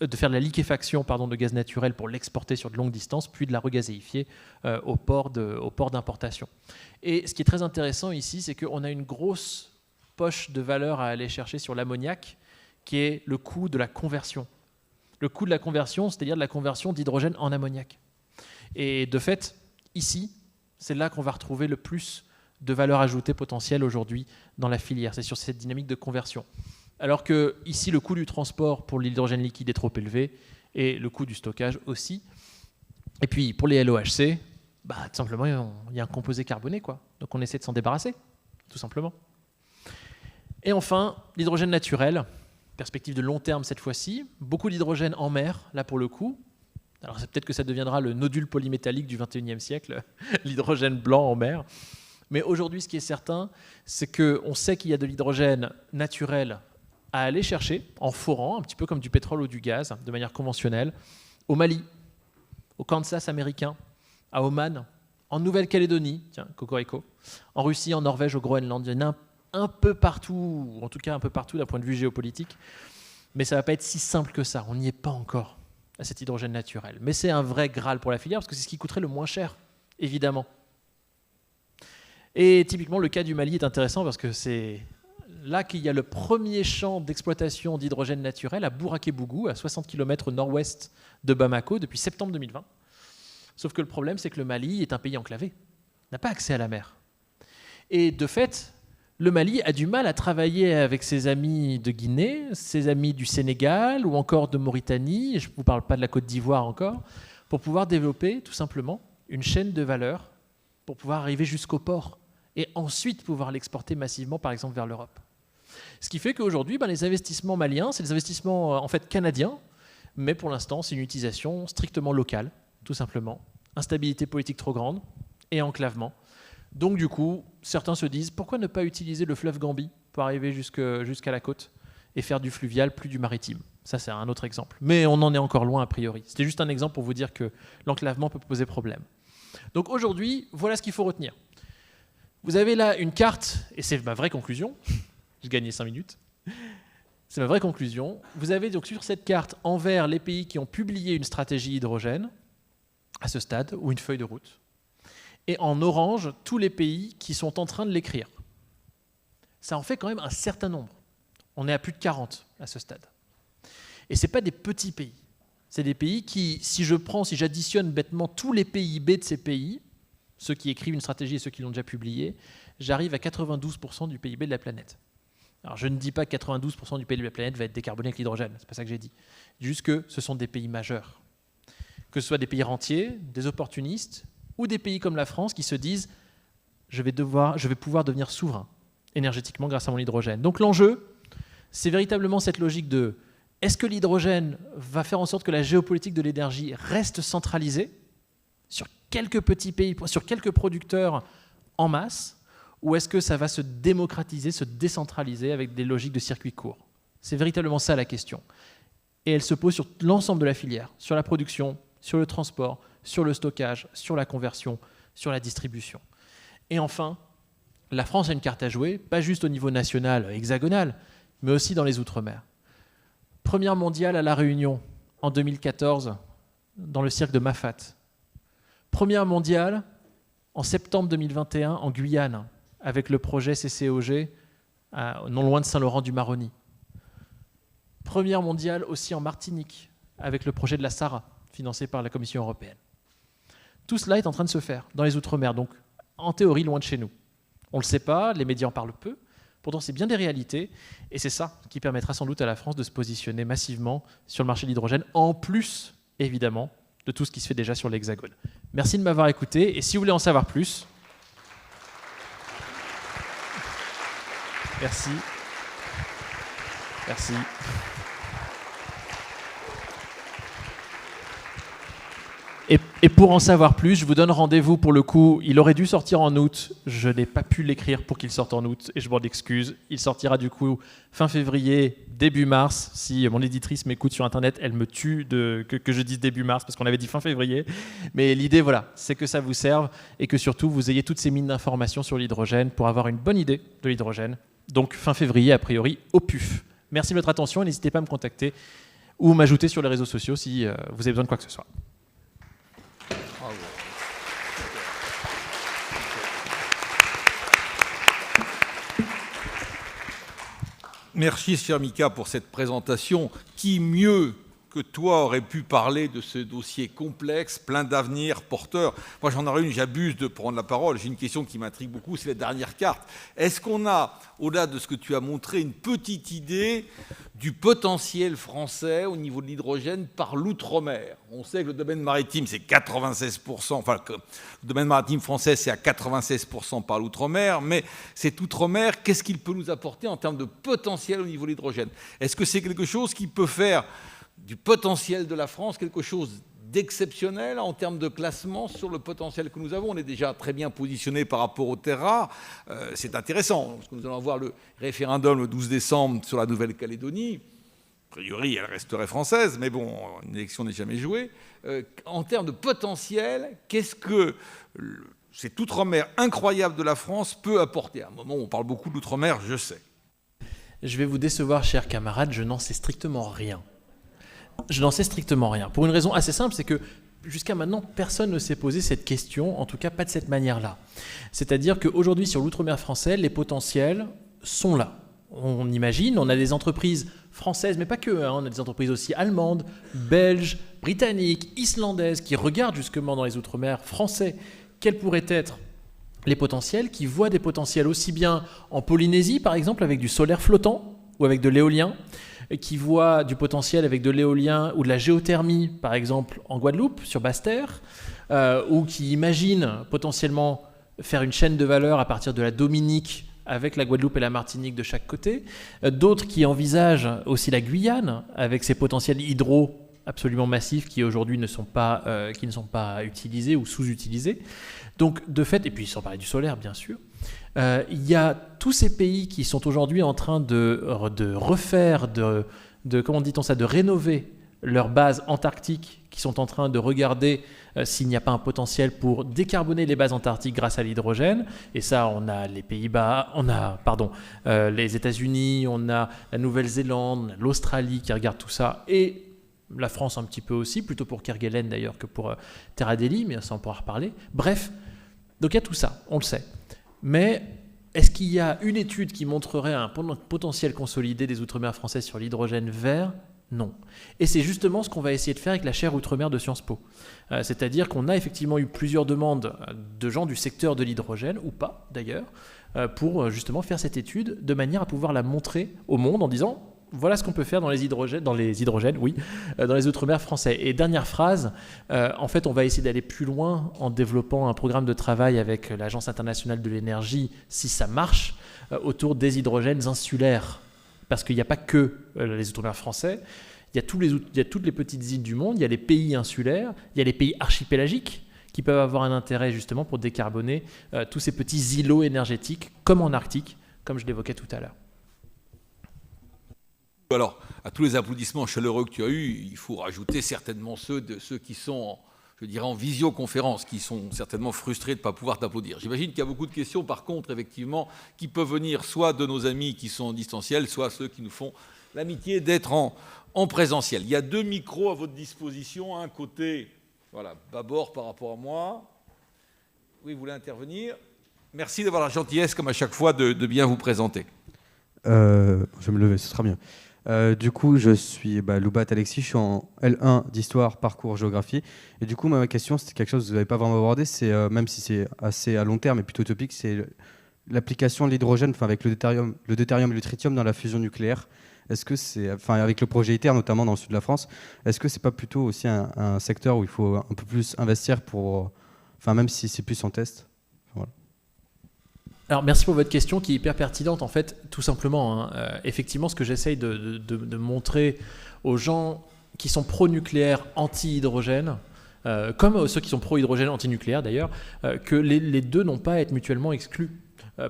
de faire de la liquéfaction de gaz naturel pour l'exporter sur de longues distances, puis de la regazéifier au port d'importation. Et ce qui est très intéressant ici, c'est qu'on a une grosse poche de valeur à aller chercher sur l'ammoniac, qui est le coût de la conversion. Le coût de la conversion, c'est-à-dire de la conversion d'hydrogène en ammoniac. Et de fait, ici, c'est là qu'on va retrouver le plus de valeur ajoutée potentielle aujourd'hui dans la filière. C'est sur cette dynamique de conversion. Alors que ici, le coût du transport pour l'hydrogène liquide est trop élevé et le coût du stockage aussi. Et puis, pour les LOHC, tout simplement, il y a un composé carboné, quoi. Donc on essaie de s'en débarrasser, tout simplement. Et enfin, l'hydrogène naturel. Perspective de long terme cette fois-ci, beaucoup d'hydrogène en mer, là pour le coup. Alors c'est peut-être que ça deviendra le nodule polymétallique du XXIe siècle, l'hydrogène blanc en mer. Mais aujourd'hui, ce qui est certain, c'est qu'on sait qu'il y a de l'hydrogène naturel à aller chercher en forant, un petit peu comme du pétrole ou du gaz, de manière conventionnelle, au Mali, au Kansas américain, à Oman, en Nouvelle-Calédonie, tiens, cocorico, en Russie, en Norvège, au Groenland. Il y en a un peu partout, ou en tout cas un peu partout d'un point de vue géopolitique, mais ça ne va pas être si simple que ça. On n'y est pas encore à cet hydrogène naturel. Mais c'est un vrai Graal pour la filière, parce que c'est ce qui coûterait le moins cher, évidemment. Et typiquement, le cas du Mali est intéressant, parce que c'est là qu'il y a le premier champ d'exploitation d'hydrogène naturel, à Bouraké-Bougou, à 60 km au nord-ouest de Bamako, depuis septembre 2020. Sauf que le problème, c'est que le Mali est un pays enclavé, n'a pas accès à la mer. Et de fait, le Mali a du mal à travailler avec ses amis de Guinée, ses amis du Sénégal ou encore de Mauritanie, je ne vous parle pas de la Côte d'Ivoire encore, pour pouvoir développer tout simplement une chaîne de valeur pour pouvoir arriver jusqu'au port et ensuite pouvoir l'exporter massivement, par exemple, vers l'Europe. Ce qui fait qu'aujourd'hui, les investissements maliens, c'est des investissements en fait canadiens, mais pour l'instant, c'est une utilisation strictement locale, tout simplement. Instabilité politique trop grande et enclavement. Donc du coup, certains se disent, pourquoi ne pas utiliser le fleuve Gambie pour arriver jusqu'à la côte et faire du fluvial plus du maritime? Ça, c'est un autre exemple. Mais on en est encore loin a priori. C'était juste un exemple pour vous dire que l'enclavement peut poser problème. Donc aujourd'hui, voilà ce qu'il faut retenir. Vous avez là une carte, et c'est ma vraie conclusion. J'ai gagné 5 minutes. C'est ma vraie conclusion. Vous avez donc sur cette carte en vert les pays qui ont publié une stratégie hydrogène à ce stade, ou une feuille de route. Et en orange, tous les pays qui sont en train de l'écrire. Ça en fait quand même un certain nombre. On est à plus de 40 à ce stade. Et ce n'est pas des petits pays. C'est des pays qui, si j'additionne bêtement tous les PIB de ces pays, ceux qui écrivent une stratégie et ceux qui l'ont déjà publiée, j'arrive à 92% du PIB de la planète. Alors je ne dis pas que 92% du PIB de la planète va être décarboné avec l'hydrogène, c'est pas ça que j'ai dit. Juste que ce sont des pays majeurs. Que ce soit des pays rentiers, des opportunistes, ou des pays comme la France qui se disent « je vais pouvoir devenir souverain énergétiquement grâce à mon hydrogène ». Donc l'enjeu, c'est véritablement cette logique de est-ce que l'hydrogène va faire en sorte que la géopolitique de l'énergie reste centralisée sur quelques petits pays, sur quelques producteurs en masse, ou est-ce que ça va se démocratiser, se décentraliser avec des logiques de circuits courts? C'est véritablement ça la question. Et elle se pose sur l'ensemble de la filière, sur la production, sur le transport, sur le stockage, sur la conversion, sur la distribution. Et enfin, la France a une carte à jouer, pas juste au niveau national, hexagonal, mais aussi dans les Outre-mer. Première mondiale à La Réunion, en 2014, dans le cirque de Mafat. Première mondiale, en septembre 2021, en Guyane, avec le projet CCOG, non loin de Saint-Laurent-du-Maroni. Première mondiale aussi en Martinique, avec le projet de la SARA, financé par la Commission européenne. Tout cela est en train de se faire dans les Outre-mer, donc en théorie loin de chez nous. On ne le sait pas, les médias en parlent peu, pourtant c'est bien des réalités, et c'est ça qui permettra sans doute à la France de se positionner massivement sur le marché de l'hydrogène, en plus, évidemment, de tout ce qui se fait déjà sur l'Hexagone. Merci de m'avoir écouté, et si vous voulez en savoir plus, merci. Merci. Et pour en savoir plus, je vous donne rendez-vous pour le coup. Il aurait dû sortir en août. Je n'ai pas pu l'écrire pour qu'il sorte en août et je m'en excuse. Il sortira du coup fin février, début mars. Si mon éditrice m'écoute sur Internet, elle me tue que je dise début mars parce qu'on avait dit fin février. Mais l'idée, voilà, c'est que ça vous serve et que surtout vous ayez toutes ces mines d'informations sur l'hydrogène pour avoir une bonne idée de l'hydrogène. Donc fin février, a priori, au PUF. Merci de votre attention et n'hésitez pas à me contacter ou m'ajouter sur les réseaux sociaux si vous avez besoin de quoi que ce soit. Merci, cher Mika, pour cette présentation. Qui mieux que toi aurait pu parler de ce dossier complexe, plein d'avenir, porteur? Moi, j'en aurais une, j'abuse de prendre la parole. J'ai une question qui m'intrigue beaucoup, c'est la dernière carte. Est-ce qu'on a, au-delà de ce que tu as montré, une petite idée du potentiel français au niveau de l'hydrogène par l'outre-mer? On sait que le domaine maritime, c'est 96%, enfin, le domaine maritime français, c'est à 96% par l'outre-mer, mais cet outre-mer, qu'est-ce qu'il peut nous apporter en termes de potentiel au niveau de l'hydrogène? Est-ce que c'est quelque chose qui peut faire du potentiel de la France quelque chose d'exceptionnel en termes de classement sur le potentiel que nous avons? On est déjà très bien positionné par rapport aux terres rares. C'est intéressant, parce que nous allons avoir le référendum le 12 décembre sur la Nouvelle-Calédonie. A priori, elle resterait française, mais bon, une élection n'est jamais jouée. En termes de potentiel, qu'est-ce que cet outre-mer incroyable de la France peut apporter? À un moment où on parle beaucoup de l'outre-mer, je sais. Je vais vous décevoir, chers camarades, je n'en sais strictement rien. Je n'en sais strictement rien. Pour une raison assez simple, c'est que jusqu'à maintenant, personne ne s'est posé cette question, en tout cas pas de cette manière-là. C'est-à-dire qu'aujourd'hui, sur l'outre-mer français, les potentiels sont là. On imagine, on a des entreprises françaises, mais pas que, hein, on a des entreprises aussi allemandes, belges, britanniques, islandaises, qui regardent justement dans les outre-mer français quels pourraient être les potentiels, qui voient des potentiels aussi bien en Polynésie, par exemple, avec du solaire flottant ou avec de l'éolien, qui voient du potentiel avec de l'éolien ou de la géothermie, par exemple en Guadeloupe, sur Basse-Terre, ou qui imaginent potentiellement faire une chaîne de valeur à partir de la Dominique avec la Guadeloupe et la Martinique de chaque côté, d'autres qui envisagent aussi la Guyane avec ses potentiels hydro absolument massifs qui aujourd'hui ne sont pas utilisés ou sous-utilisés. Donc de fait, et puis sans parler du solaire bien sûr, il y a tous ces pays qui sont aujourd'hui en train de refaire, comment dit-on ça, de rénover leur base antarctique, qui sont en train de regarder s'il n'y a pas un potentiel pour décarboner les bases antarctiques grâce à l'hydrogène. Et ça, on a les Pays-Bas, les États-Unis, on a la Nouvelle-Zélande, l'Australie qui regardent tout ça, et la France un petit peu aussi, plutôt pour Kerguelen d'ailleurs que pour Terra Delli, mais ça on pourra reparler. Bref, donc il y a tout ça, on le sait. Mais est-ce qu'il y a une étude qui montrerait un potentiel consolidé des Outre-mer français sur l'hydrogène vert? Non. Et c'est justement ce qu'on va essayer de faire avec la chaire Outre-mer de Sciences Po. C'est-à-dire qu'on a effectivement eu plusieurs demandes de gens du secteur de l'hydrogène, ou pas d'ailleurs, pour justement faire cette étude de manière à pouvoir la montrer au monde en disant voilà ce qu'on peut faire dans les hydrogènes, dans les Outre-mer français. Et dernière phrase, en fait, on va essayer d'aller plus loin en développant un programme de travail avec l'Agence internationale de l'énergie, si ça marche, autour des hydrogènes insulaires. Parce qu'il n'y a pas que les Outre-mer français, il y a toutes les petites îles du monde, il y a les pays insulaires, il y a les pays archipélagiques qui peuvent avoir un intérêt justement pour décarboner tous ces petits îlots énergétiques, comme en Arctique, comme je l'évoquais tout à l'heure. Alors, à tous les applaudissements chaleureux que tu as eus, il faut rajouter certainement ceux qui sont, je dirais, en visioconférence, qui sont certainement frustrés de ne pas pouvoir t'applaudir. J'imagine qu'il y a beaucoup de questions, par contre, effectivement, qui peuvent venir soit de nos amis qui sont en distanciel, soit ceux qui nous font l'amitié d'être en présentiel. Il y a 2 micros à votre disposition, un côté, voilà, bâbord par rapport à moi. Oui, vous voulez intervenir? Merci d'avoir la gentillesse, comme à chaque fois, de bien vous présenter. Je vais me lever, ce sera mieux. Du coup, je suis Loubat Alexis, je suis en L1 d'histoire, parcours, géographie. Et du coup, ma question, c'était quelque chose que vous n'avez pas vraiment abordé, c'est, même si c'est assez à long terme et plutôt utopique, c'est l'application de l'hydrogène avec le deutérium et le tritium dans la fusion nucléaire. Est-ce que c'est, avec le projet ITER, notamment dans le sud de la France, est-ce que c'est pas plutôt aussi un secteur où il faut un peu plus investir pour, même si c'est plus en test? Voilà. Alors, merci pour votre question qui est hyper pertinente. En fait, tout simplement, effectivement, ce que j'essaye de montrer aux gens qui sont pro-nucléaire, anti-hydrogène, comme ceux qui sont pro-hydrogène, anti-nucléaire d'ailleurs, que les deux n'ont pas à être mutuellement exclus.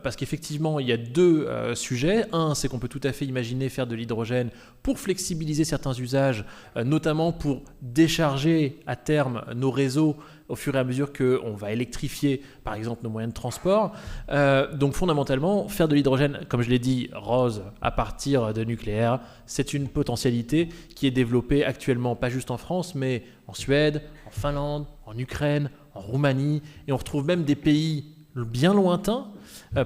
Parce qu'effectivement, il y a deux sujets. Un, c'est qu'on peut tout à fait imaginer faire de l'hydrogène pour flexibiliser certains usages, notamment pour décharger à terme nos réseaux au fur et à mesure qu'on va électrifier, par exemple, nos moyens de transport. Donc fondamentalement, faire de l'hydrogène, comme je l'ai dit, rose, à partir de nucléaire, c'est une potentialité qui est développée actuellement, pas juste en France, mais en Suède, en Finlande, en Ukraine, en Roumanie, et on retrouve même des pays bien lointains,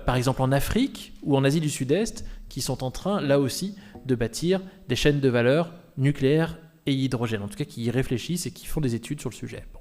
par exemple en Afrique ou en Asie du Sud-Est, qui sont en train, là aussi, de bâtir des chaînes de valeur nucléaires et hydrogène, en tout cas qui y réfléchissent et qui font des études sur le sujet. Bon.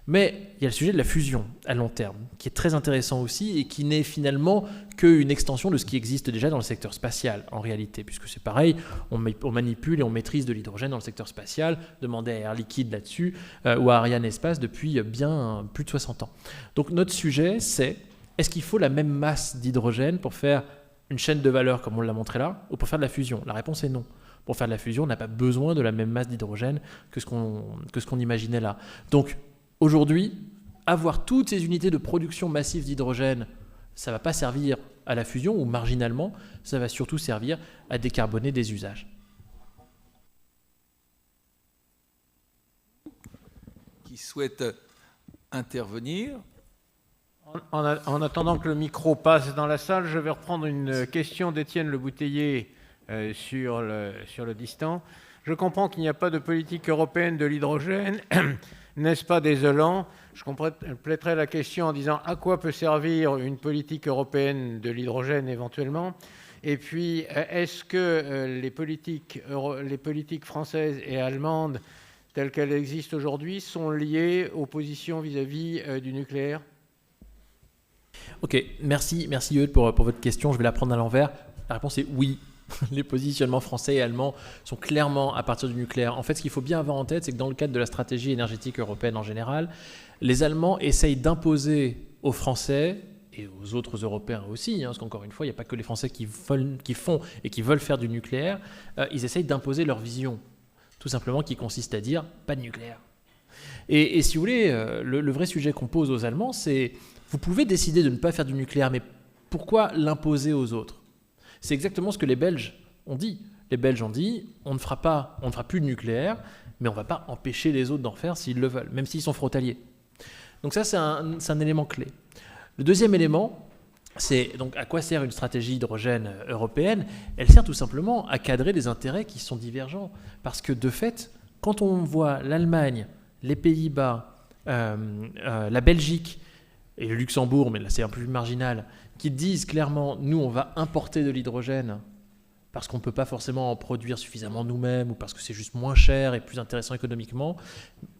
Mais il y a le sujet de la fusion à long terme, qui est très intéressant aussi et qui n'est finalement qu'une extension de ce qui existe déjà dans le secteur spatial, en réalité, puisque c'est pareil, on manipule et on maîtrise de l'hydrogène dans le secteur spatial, demandez à Air Liquide là-dessus, ou à Ariane Espace depuis bien plus de 60 ans. Donc notre sujet, c'est est-ce qu'il faut la même masse d'hydrogène pour faire une chaîne de valeur, comme on l'a montré là, ou pour faire de la fusion? La réponse est non. Pour faire de la fusion, on n'a pas besoin de la même masse d'hydrogène que ce qu'on imaginait là. Donc, aujourd'hui, avoir toutes ces unités de production massive d'hydrogène, ça ne va pas servir à la fusion, ou marginalement, ça va surtout servir à décarboner des usages. Qui souhaite intervenir? En attendant que le micro passe dans la salle, je vais reprendre une question d'Étienne Le Bouteiller sur le distant. Je comprends qu'il n'y a pas de politique européenne de l'hydrogène. N'est-ce pas désolant? Je compléterai la question en disant à quoi peut servir une politique européenne de l'hydrogène éventuellement? Et puis, est-ce que les politiques françaises et allemandes, telles qu'elles existent aujourd'hui, sont liées aux positions vis-à-vis du nucléaire? Ok, merci Eudes pour votre question. Je vais la prendre à l'envers. La réponse est oui. Les positionnements français et allemands sont clairement à partir du nucléaire. En fait, ce qu'il faut bien avoir en tête, c'est que dans le cadre de la stratégie énergétique européenne en général, les Allemands essayent d'imposer aux Français et aux autres Européens aussi, parce qu'encore une fois, il n'y a pas que les Français qui font et qui veulent faire du nucléaire, ils essayent d'imposer leur vision, tout simplement qui consiste à dire pas de nucléaire. Et si vous voulez, le vrai sujet qu'on pose aux Allemands, c'est vous pouvez décider de ne pas faire du nucléaire, mais pourquoi l'imposer aux autres? C'est exactement ce que les Belges ont dit. Les Belges ont dit on ne fera plus de nucléaire, mais on ne va pas empêcher les autres d'en faire s'ils le veulent, même s'ils sont frontaliers. Donc ça, c'est un élément clé. Le deuxième élément, c'est donc à quoi sert une stratégie hydrogène européenne? Elle sert tout simplement à cadrer des intérêts qui sont divergents. Parce que de fait, quand on voit l'Allemagne, les Pays-Bas, la Belgique et le Luxembourg, mais là c'est un peu plus marginal, qui disent clairement, nous on va importer de l'hydrogène parce qu'on ne peut pas forcément en produire suffisamment nous-mêmes ou parce que c'est juste moins cher et plus intéressant économiquement,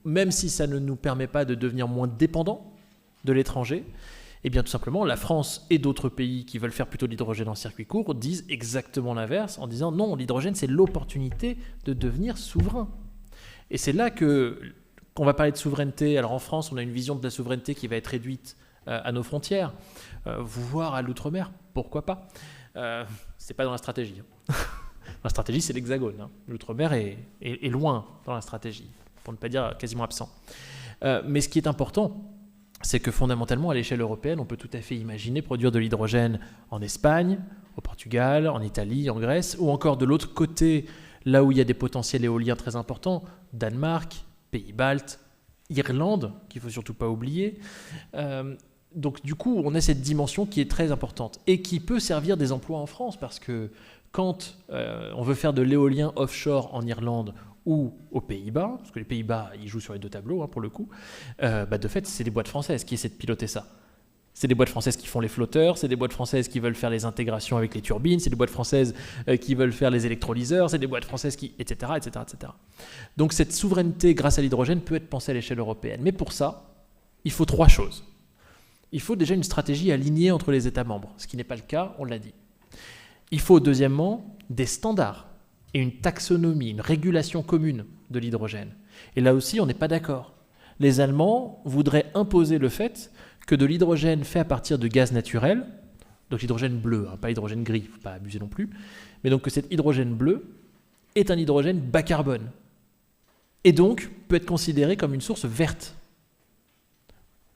même si ça ne nous permet pas de devenir moins dépendants de l'étranger, eh bien tout simplement la France et d'autres pays qui veulent faire plutôt de l'hydrogène en circuit court disent exactement l'inverse en disant non, l'hydrogène c'est l'opportunité de devenir souverain. Et c'est là qu'on va parler de souveraineté. Alors en France, on a une vision de la souveraineté qui va être réduite à nos frontières, voire à l'outre-mer, pourquoi pas. C'est pas dans la stratégie. La stratégie, c'est l'Hexagone. L'outre-mer est loin dans la stratégie, pour ne pas dire quasiment absent. Mais ce qui est important, c'est que fondamentalement, à l'échelle européenne, on peut tout à fait imaginer produire de l'hydrogène en Espagne, au Portugal, en Italie, en Grèce, ou encore de l'autre côté, là où il y a des potentiels éoliens très importants, Danemark, Pays-Baltes, Irlande, qu'il ne faut surtout pas oublier. Donc du coup, on a cette dimension qui est très importante et qui peut servir des emplois en France parce que quand on veut faire de l'éolien offshore en Irlande ou aux Pays-Bas, parce que les Pays-Bas, ils jouent sur les deux tableaux pour le coup, de fait, c'est des boîtes françaises qui essaient de piloter ça. C'est des boîtes françaises qui font les flotteurs, c'est des boîtes françaises qui veulent faire les intégrations avec les turbines, c'est des boîtes françaises qui veulent faire les électrolyseurs, c'est des boîtes françaises qui... etc., etc., etc. Donc cette souveraineté grâce à l'hydrogène peut être pensée à l'échelle européenne. Mais pour ça, il faut trois choses. Il faut déjà une stratégie alignée entre les États membres, ce qui n'est pas le cas, on l'a dit. Il faut deuxièmement des standards et une taxonomie, une régulation commune de l'hydrogène. Et là aussi, on n'est pas d'accord. Les Allemands voudraient imposer le fait que de l'hydrogène fait à partir de gaz naturel, donc l'hydrogène bleu, pas l'hydrogène gris, il ne faut pas abuser non plus, mais donc que cet hydrogène bleu est un hydrogène bas carbone. et donc peut être considéré comme une source verte.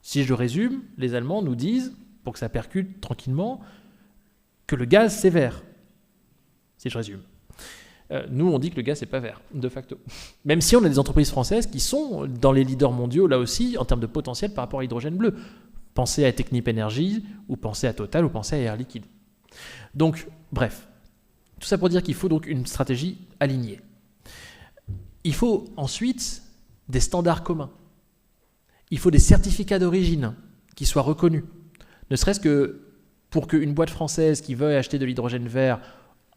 Si je résume, les Allemands nous disent, pour que ça percute tranquillement, que le gaz c'est vert. Si je résume. Nous, on dit que le gaz, c'est pas vert, de facto. Même si on a des entreprises françaises qui sont dans les leaders mondiaux, là aussi, en termes de potentiel par rapport à l'hydrogène bleu. Pensez à Technip Energies, ou pensez à Total, ou pensez à Air Liquide. Donc, bref. Tout ça pour dire qu'il faut donc une stratégie alignée. Il faut ensuite des standards communs. Il faut des certificats d'origine qui soient reconnus. Ne serait-ce que pour qu'une boîte française qui veuille acheter de l'hydrogène vert,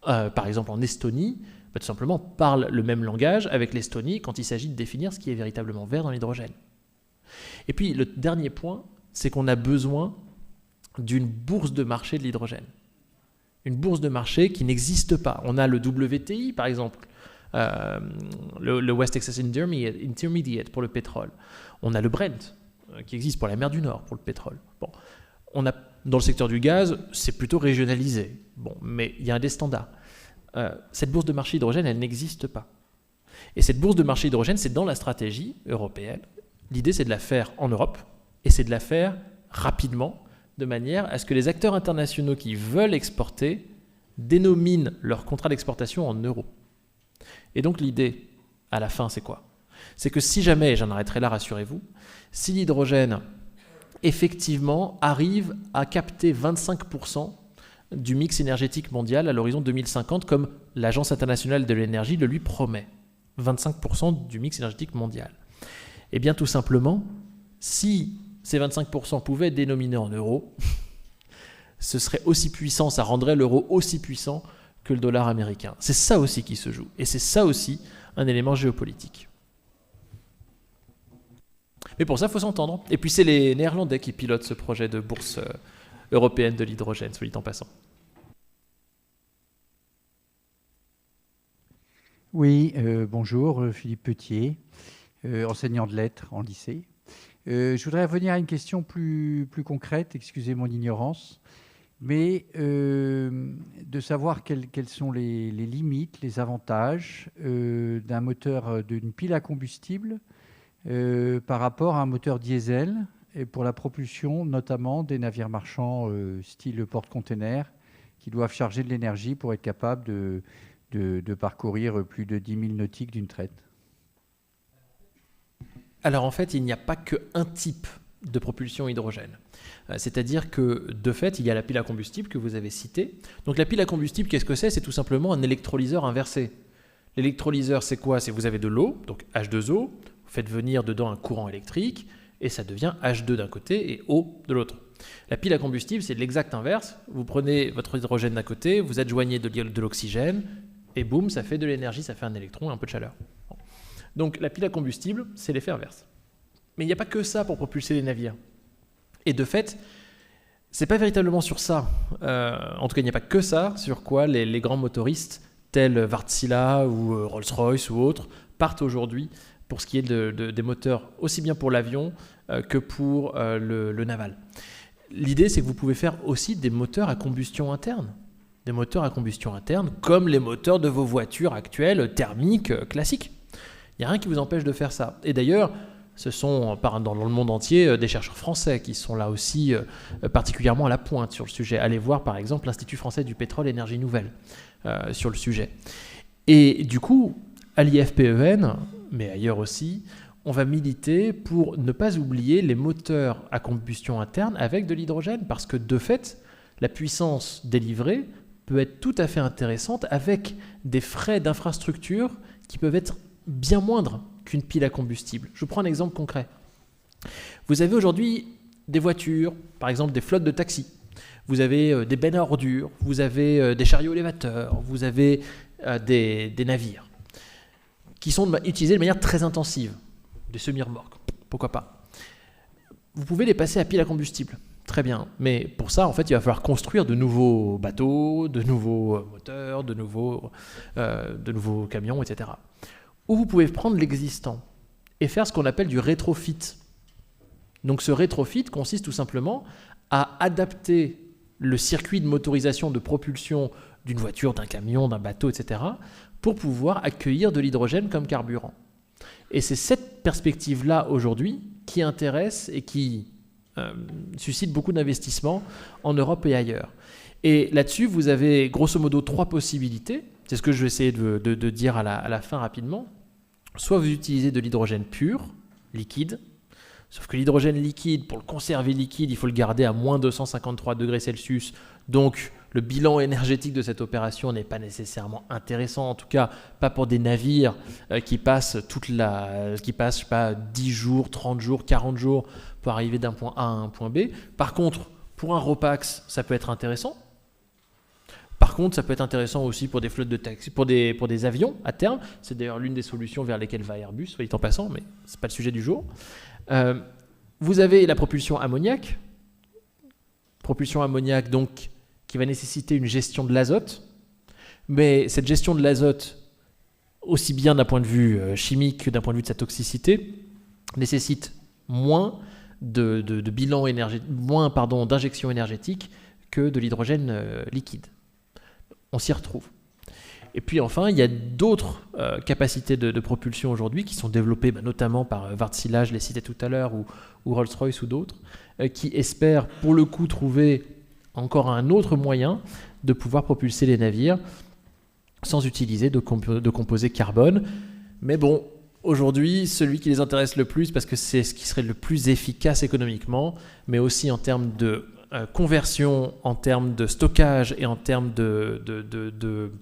par exemple en Estonie, tout simplement parle le même langage avec l'Estonie quand il s'agit de définir ce qui est véritablement vert dans l'hydrogène. Et puis le dernier point, c'est qu'on a besoin d'une bourse de marché de l'hydrogène. Une bourse de marché qui n'existe pas. On a le WTI par exemple, le West Texas Intermediate pour le pétrole. On a le Brent qui existe pour la mer du Nord pour le pétrole. Bon, on a dans le secteur du gaz, c'est plutôt régionalisé. Bon, mais il y a des standards. Cette bourse de marché hydrogène, elle n'existe pas. Et cette bourse de marché hydrogène, c'est dans la stratégie européenne. L'idée, c'est de la faire en Europe, et c'est de la faire rapidement, de manière à ce que les acteurs internationaux qui veulent exporter dénominent leur contrat d'exportation en euros. Et donc l'idée, à la fin, c'est quoi? C'est que si jamais, et j'en arrêterai là, rassurez-vous, si l'hydrogène, effectivement, arrive à capter 25% du mix énergétique mondial à l'horizon 2050, comme l'Agence internationale de l'énergie le lui promet. 25% du mix énergétique mondial. Eh bien, tout simplement, si ces 25% pouvaient être dénominés en euros, ce serait aussi puissant, ça rendrait l'euro aussi puissant que le dollar américain. C'est ça aussi qui se joue. Et c'est ça aussi un élément géopolitique. Mais pour ça, il faut s'entendre. Et puis, c'est les Néerlandais qui pilotent ce projet de bourse européenne de l'hydrogène, soit dit en passant. Oui, bonjour, Philippe Petier, enseignant de lettres en lycée. Je voudrais revenir à une question plus concrète, excusez mon ignorance, mais de savoir quelles sont les limites, les avantages d'un moteur, d'une pile à combustible par rapport à un moteur diesel, et pour la propulsion notamment des navires marchands style porte-container qui doivent charger de l'énergie pour être capables de parcourir plus de 10 000 nautiques d'une traite. Alors en fait, il n'y a pas qu'un type de propulsion hydrogène. C'est-à-dire que de fait, il y a la pile à combustible que vous avez citée. Donc la pile à combustible, qu'est-ce que c'est? C'est tout simplement un électrolyseur inversé. L'électrolyseur, c'est quoi? C'est vous avez de l'eau, donc H2O, vous faites venir dedans un courant électrique, et ça devient H2 d'un côté et O de l'autre. La pile à combustible, c'est l'exact inverse. Vous prenez votre hydrogène d'un côté, vous adjoignez de l'oxygène, et boum, ça fait de l'énergie, ça fait un électron et un peu de chaleur. Bon. Donc la pile à combustible, c'est l'effet inverse. Mais il n'y a pas que ça pour propulser les navires. Et de fait, c'est pas véritablement sur ça, en tout cas il n'y a pas que ça, sur quoi les grands motoristes tels Wärtsilä ou Rolls-Royce ou autres partent aujourd'hui pour ce qui est des moteurs aussi bien pour l'avion que pour le naval. L'idée, c'est que vous pouvez faire aussi des moteurs à combustion interne. Des moteurs à combustion interne comme les moteurs de vos voitures actuelles thermiques classiques. Il n'y a rien qui vous empêche de faire ça. Et d'ailleurs, ce sont dans le monde entier des chercheurs français qui sont là aussi particulièrement à la pointe sur le sujet. Allez voir par exemple l'Institut français du pétrole et énergie nouvelle sur le sujet. Et du coup, à l'IFPEN, mais ailleurs aussi, on va militer pour ne pas oublier les moteurs à combustion interne avec de l'hydrogène, parce que de fait, la puissance délivrée peut être tout à fait intéressante avec des frais d'infrastructure qui peuvent être bien moindres qu'une pile à combustible. Je vous prends un exemple concret. Vous avez aujourd'hui des voitures, par exemple des flottes de taxis. Vous avez des bennes à ordures, vous avez des chariots élévateurs, vous avez des navires qui sont utilisés de manière très intensive, des semi-remorques, pourquoi pas. Vous pouvez les passer à pile à combustible, très bien, mais pour ça, en fait, il va falloir construire de nouveaux bateaux, de nouveaux moteurs, de nouveaux camions, etc. Ou vous pouvez prendre l'existant et faire ce qu'on appelle du rétrofit. Donc ce rétrofit consiste tout simplement à adapter le circuit de motorisation, de propulsion d'une voiture, d'un camion, d'un bateau, etc., pour pouvoir accueillir de l'hydrogène comme carburant. Et c'est cette perspective-là aujourd'hui qui intéresse et qui suscite beaucoup d'investissements en Europe et ailleurs. Et là-dessus, vous avez grosso modo 3 possibilités. C'est ce que je vais essayer de dire à la fin rapidement. Soit vous utilisez de l'hydrogène pur, liquide, sauf que l'hydrogène liquide, pour le conserver liquide, il faut le garder à moins 253 degrés Celsius. Donc, le bilan énergétique de cette opération n'est pas nécessairement intéressant, en tout cas pas pour des navires qui passent, je sais pas, 10 jours, 30 jours, 40 jours pour arriver d'un point A à un point B. Par contre, pour un RoPax, ça peut être intéressant. Par contre, ça peut être intéressant aussi pour des flottes de taxis, pour des avions à terme. C'est d'ailleurs l'une des solutions vers lesquelles va Airbus, soit dit en passant, mais ce n'est pas le sujet du jour. Vous avez la propulsion ammoniaque. Propulsion ammoniaque, donc, qui va nécessiter une gestion de l'azote. Mais cette gestion de l'azote, aussi bien d'un point de vue chimique que d'un point de vue de sa toxicité, nécessite moins d'injection énergétique que de l'hydrogène liquide. On s'y retrouve. Et puis enfin, il y a d'autres capacités de propulsion aujourd'hui qui sont développées notamment par Wärtsilä, je l'ai cité tout à l'heure, ou Rolls-Royce ou d'autres, qui espèrent pour le coup trouver encore un autre moyen de pouvoir propulser les navires sans utiliser de composés carbone. Mais bon, aujourd'hui, celui qui les intéresse le plus, parce que c'est ce qui serait le plus efficace économiquement, mais aussi en termes de conversion, en termes de stockage et en termes de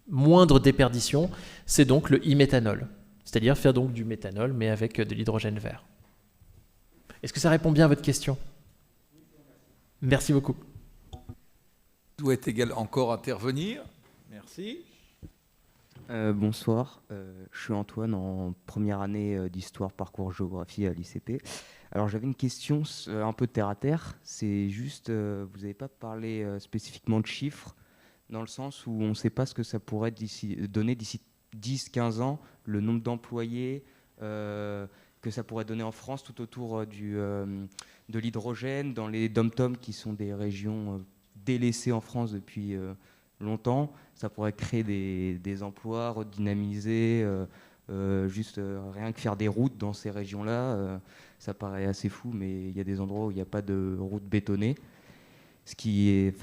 moindre déperdition, c'est donc le e-méthanol. C'est-à-dire faire donc du méthanol, mais avec de l'hydrogène vert. Est-ce que ça répond bien à votre question ? Merci beaucoup. Souhaite également encore intervenir. Merci. Bonsoir, je suis Antoine en première année d'histoire parcours géographie à l'ICP. Alors j'avais une question un peu terre à terre, c'est juste, vous n'avez pas parlé spécifiquement de chiffres, dans le sens où on ne sait pas ce que ça pourrait donner d'ici 10-15 ans, le nombre d'employés que ça pourrait donner en France tout autour de l'hydrogène, dans les dom-toms qui sont des régions délaissées en France depuis longtemps. Ça pourrait créer des emplois, redynamiser, rien que faire des routes dans ces régions-là. Ça paraît assez fou, mais il y a des endroits où il n'y a pas de routes bétonnées, ce qui est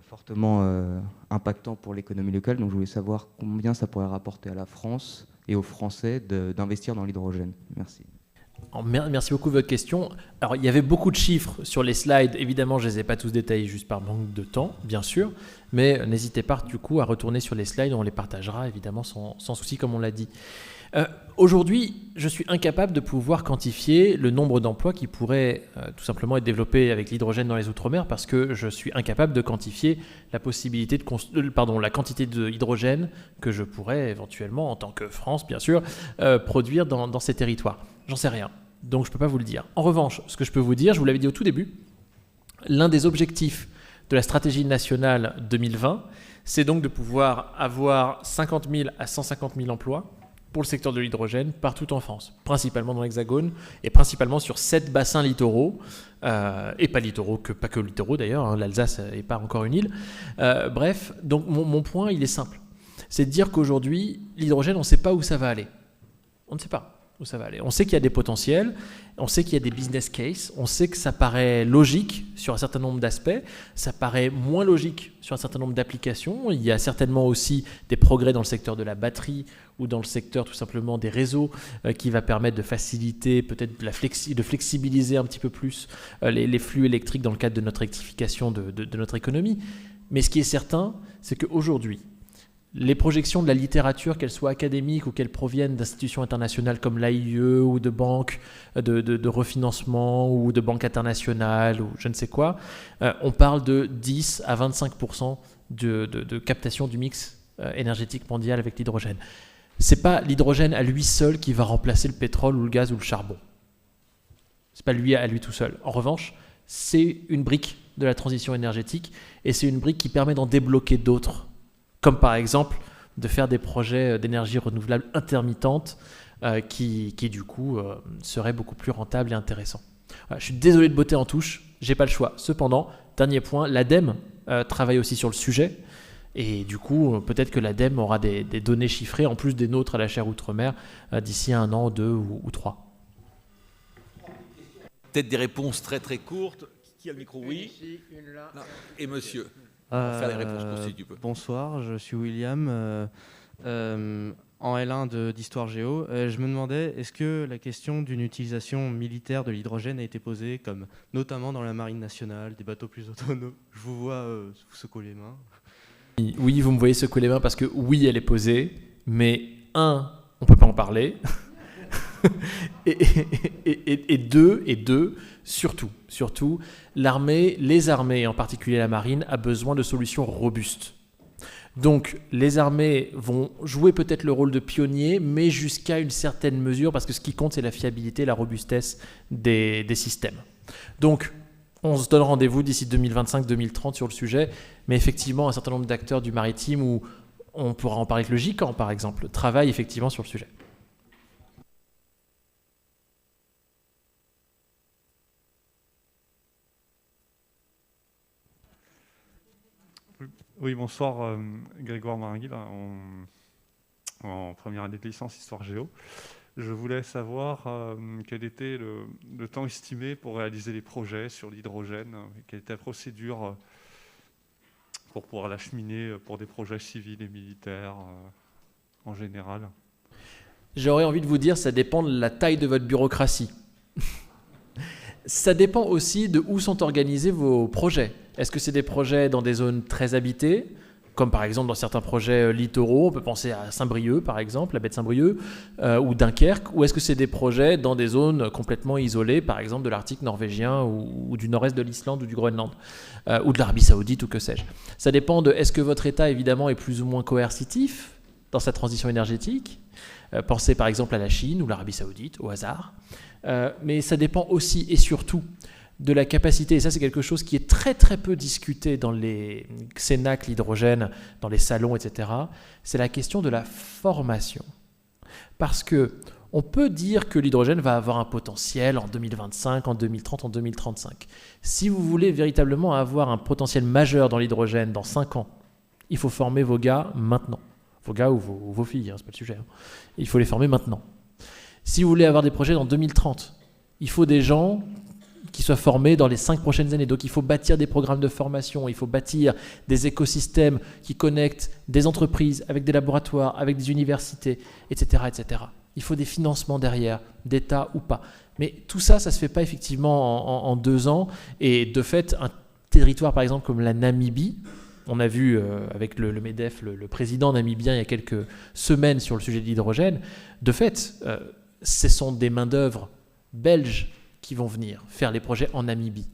fortement impactant pour l'économie locale. Donc je voulais savoir combien ça pourrait rapporter à la France et aux Français d'investir dans l'hydrogène. Merci. Merci beaucoup de votre question. Alors, il y avait beaucoup de chiffres sur les slides. Évidemment, je ne les ai pas tous détaillés juste par manque de temps, bien sûr. Mais n'hésitez pas du coup à retourner sur les slides. On les partagera évidemment sans souci, comme on l'a dit. Aujourd'hui, je suis incapable de pouvoir quantifier le nombre d'emplois qui pourraient tout simplement être développés avec l'hydrogène dans les Outre-mer parce que je suis incapable de quantifier la quantité d'hydrogène que je pourrais éventuellement, en tant que France, bien sûr, produire dans ces territoires. J'en sais rien, donc je ne peux pas vous le dire. En revanche, ce que je peux vous dire, je vous l'avais dit au tout début, l'un des objectifs de la stratégie nationale 2020, c'est donc de pouvoir avoir 50 000 à 150 000 emplois pour le secteur de l'hydrogène partout en France, principalement dans l'Hexagone et principalement sur 7 bassins littoraux, et pas que littoraux d'ailleurs, hein, l'Alsace n'est pas encore une île. Bref, donc mon point, il est simple. C'est de dire qu'aujourd'hui, l'hydrogène, on ne sait pas où ça va aller. On ne sait pas où ça va aller. On sait qu'il y a des potentiels, on sait qu'il y a des business cases, on sait que ça paraît logique sur un certain nombre d'aspects, ça paraît moins logique sur un certain nombre d'applications. Il y a certainement aussi des progrès dans le secteur de la batterie ou dans le secteur tout simplement des réseaux qui va permettre de faciliter, peut-être de flexibiliser un petit peu plus les flux électriques dans le cadre de notre électrification de notre économie. Mais ce qui est certain, c'est qu'aujourd'hui, les projections de la littérature, qu'elles soient académiques ou qu'elles proviennent d'institutions internationales comme l'AIE ou de banques de refinancement ou de banques internationales ou je ne sais quoi, on parle de 10 à 25% de captation du mix énergétique mondial avec l'hydrogène. Ce n'est pas l'hydrogène à lui seul qui va remplacer le pétrole ou le gaz ou le charbon. Ce n'est pas lui à lui tout seul. En revanche, c'est une brique de la transition énergétique et c'est une brique qui permet d'en débloquer d'autres. Comme par exemple de faire des projets d'énergie renouvelable intermittente qui du coup seraient beaucoup plus rentables et intéressants. Voilà, je suis désolé de botter en touche, j'ai pas le choix. Cependant, dernier point, l'ADEME travaille aussi sur le sujet Et du coup, peut-être que l'ADEME aura des données chiffrées, en plus des nôtres à la chaire Outre-mer, d'ici 1 an, 2 ou 3. Peut-être des réponses très très courtes. Qui a le micro? Oui. Ici, une là. Non. Et monsieur, on va faire les réponses courtes si tu peux. Bonsoir, je suis William, en L1 d'Histoire Géo. Je me demandais, est-ce que la question d'une utilisation militaire de l'hydrogène a été posée, comme notamment dans la marine nationale, des bateaux plus autonomes? Je vous vois vous secouer les mains. Oui, vous me voyez secouer les mains parce que oui, elle est posée, mais on ne peut pas en parler. et deux, surtout, les armées, en particulier la marine, a besoin de solutions robustes. Donc, les armées vont jouer peut-être le rôle de pionnier, mais jusqu'à une certaine mesure, parce que ce qui compte, c'est la fiabilité, la robustesse des systèmes. Donc, on se donne rendez-vous d'ici 2025-2030 sur le sujet, mais effectivement, un certain nombre d'acteurs du maritime, où on pourra en parler avec le GICAN, par exemple, travaillent effectivement sur le sujet. Oui, bonsoir, Grégoire Maringui, là, en première année de licence Histoire Géo. Je voulais savoir quel était le temps estimé pour réaliser les projets sur l'hydrogène, quelle était la procédure pour pouvoir l'acheminer pour des projets civils et militaires en général. J'aurais envie de vous dire, ça dépend de la taille de votre bureaucratie. Ça dépend aussi de où sont organisés vos projets. Est-ce que c'est des projets dans des zones très habitées, comme par exemple dans certains projets littoraux, on peut penser à Saint-Brieuc par exemple, la baie de Saint-Brieuc, ou Dunkerque, ou est-ce que c'est des projets dans des zones complètement isolées, par exemple de l'Arctique norvégien ou du nord-est de l'Islande ou du Groenland, ou de l'Arabie Saoudite ou que sais-je. Ça dépend de est-ce que votre État évidemment est plus ou moins coercitif dans sa transition énergétique. Pensez par exemple à la Chine ou l'Arabie Saoudite, au hasard. Mais ça dépend aussi et surtout de la capacité, et ça c'est quelque chose qui est très très peu discuté dans les cénacles l'hydrogène, dans les salons, etc., c'est la question de la formation. Parce que on peut dire que l'hydrogène va avoir un potentiel en 2025, en 2030, en 2035. Si vous voulez véritablement avoir un potentiel majeur dans l'hydrogène dans 5 ans, il faut former vos gars maintenant. Vos gars ou vos filles, hein, c'est pas le sujet. Hein. Il faut les former maintenant. Si vous voulez avoir des projets dans 2030, il faut des gens qui soient formés dans les 5 prochaines années. Donc il faut bâtir des programmes de formation, il faut bâtir des écosystèmes qui connectent des entreprises avec des laboratoires, avec des universités, etc. etc. Il faut des financements derrière, d'État ou pas. Mais tout ça, ça ne se fait pas effectivement en 2 ans. Et de fait, un territoire par exemple comme la Namibie, on a vu avec le MEDEF, le président namibien, il y a quelques semaines sur le sujet de l'hydrogène, de fait, ce sont des main-d'œuvre belges qui vont venir faire les projets en Namibie.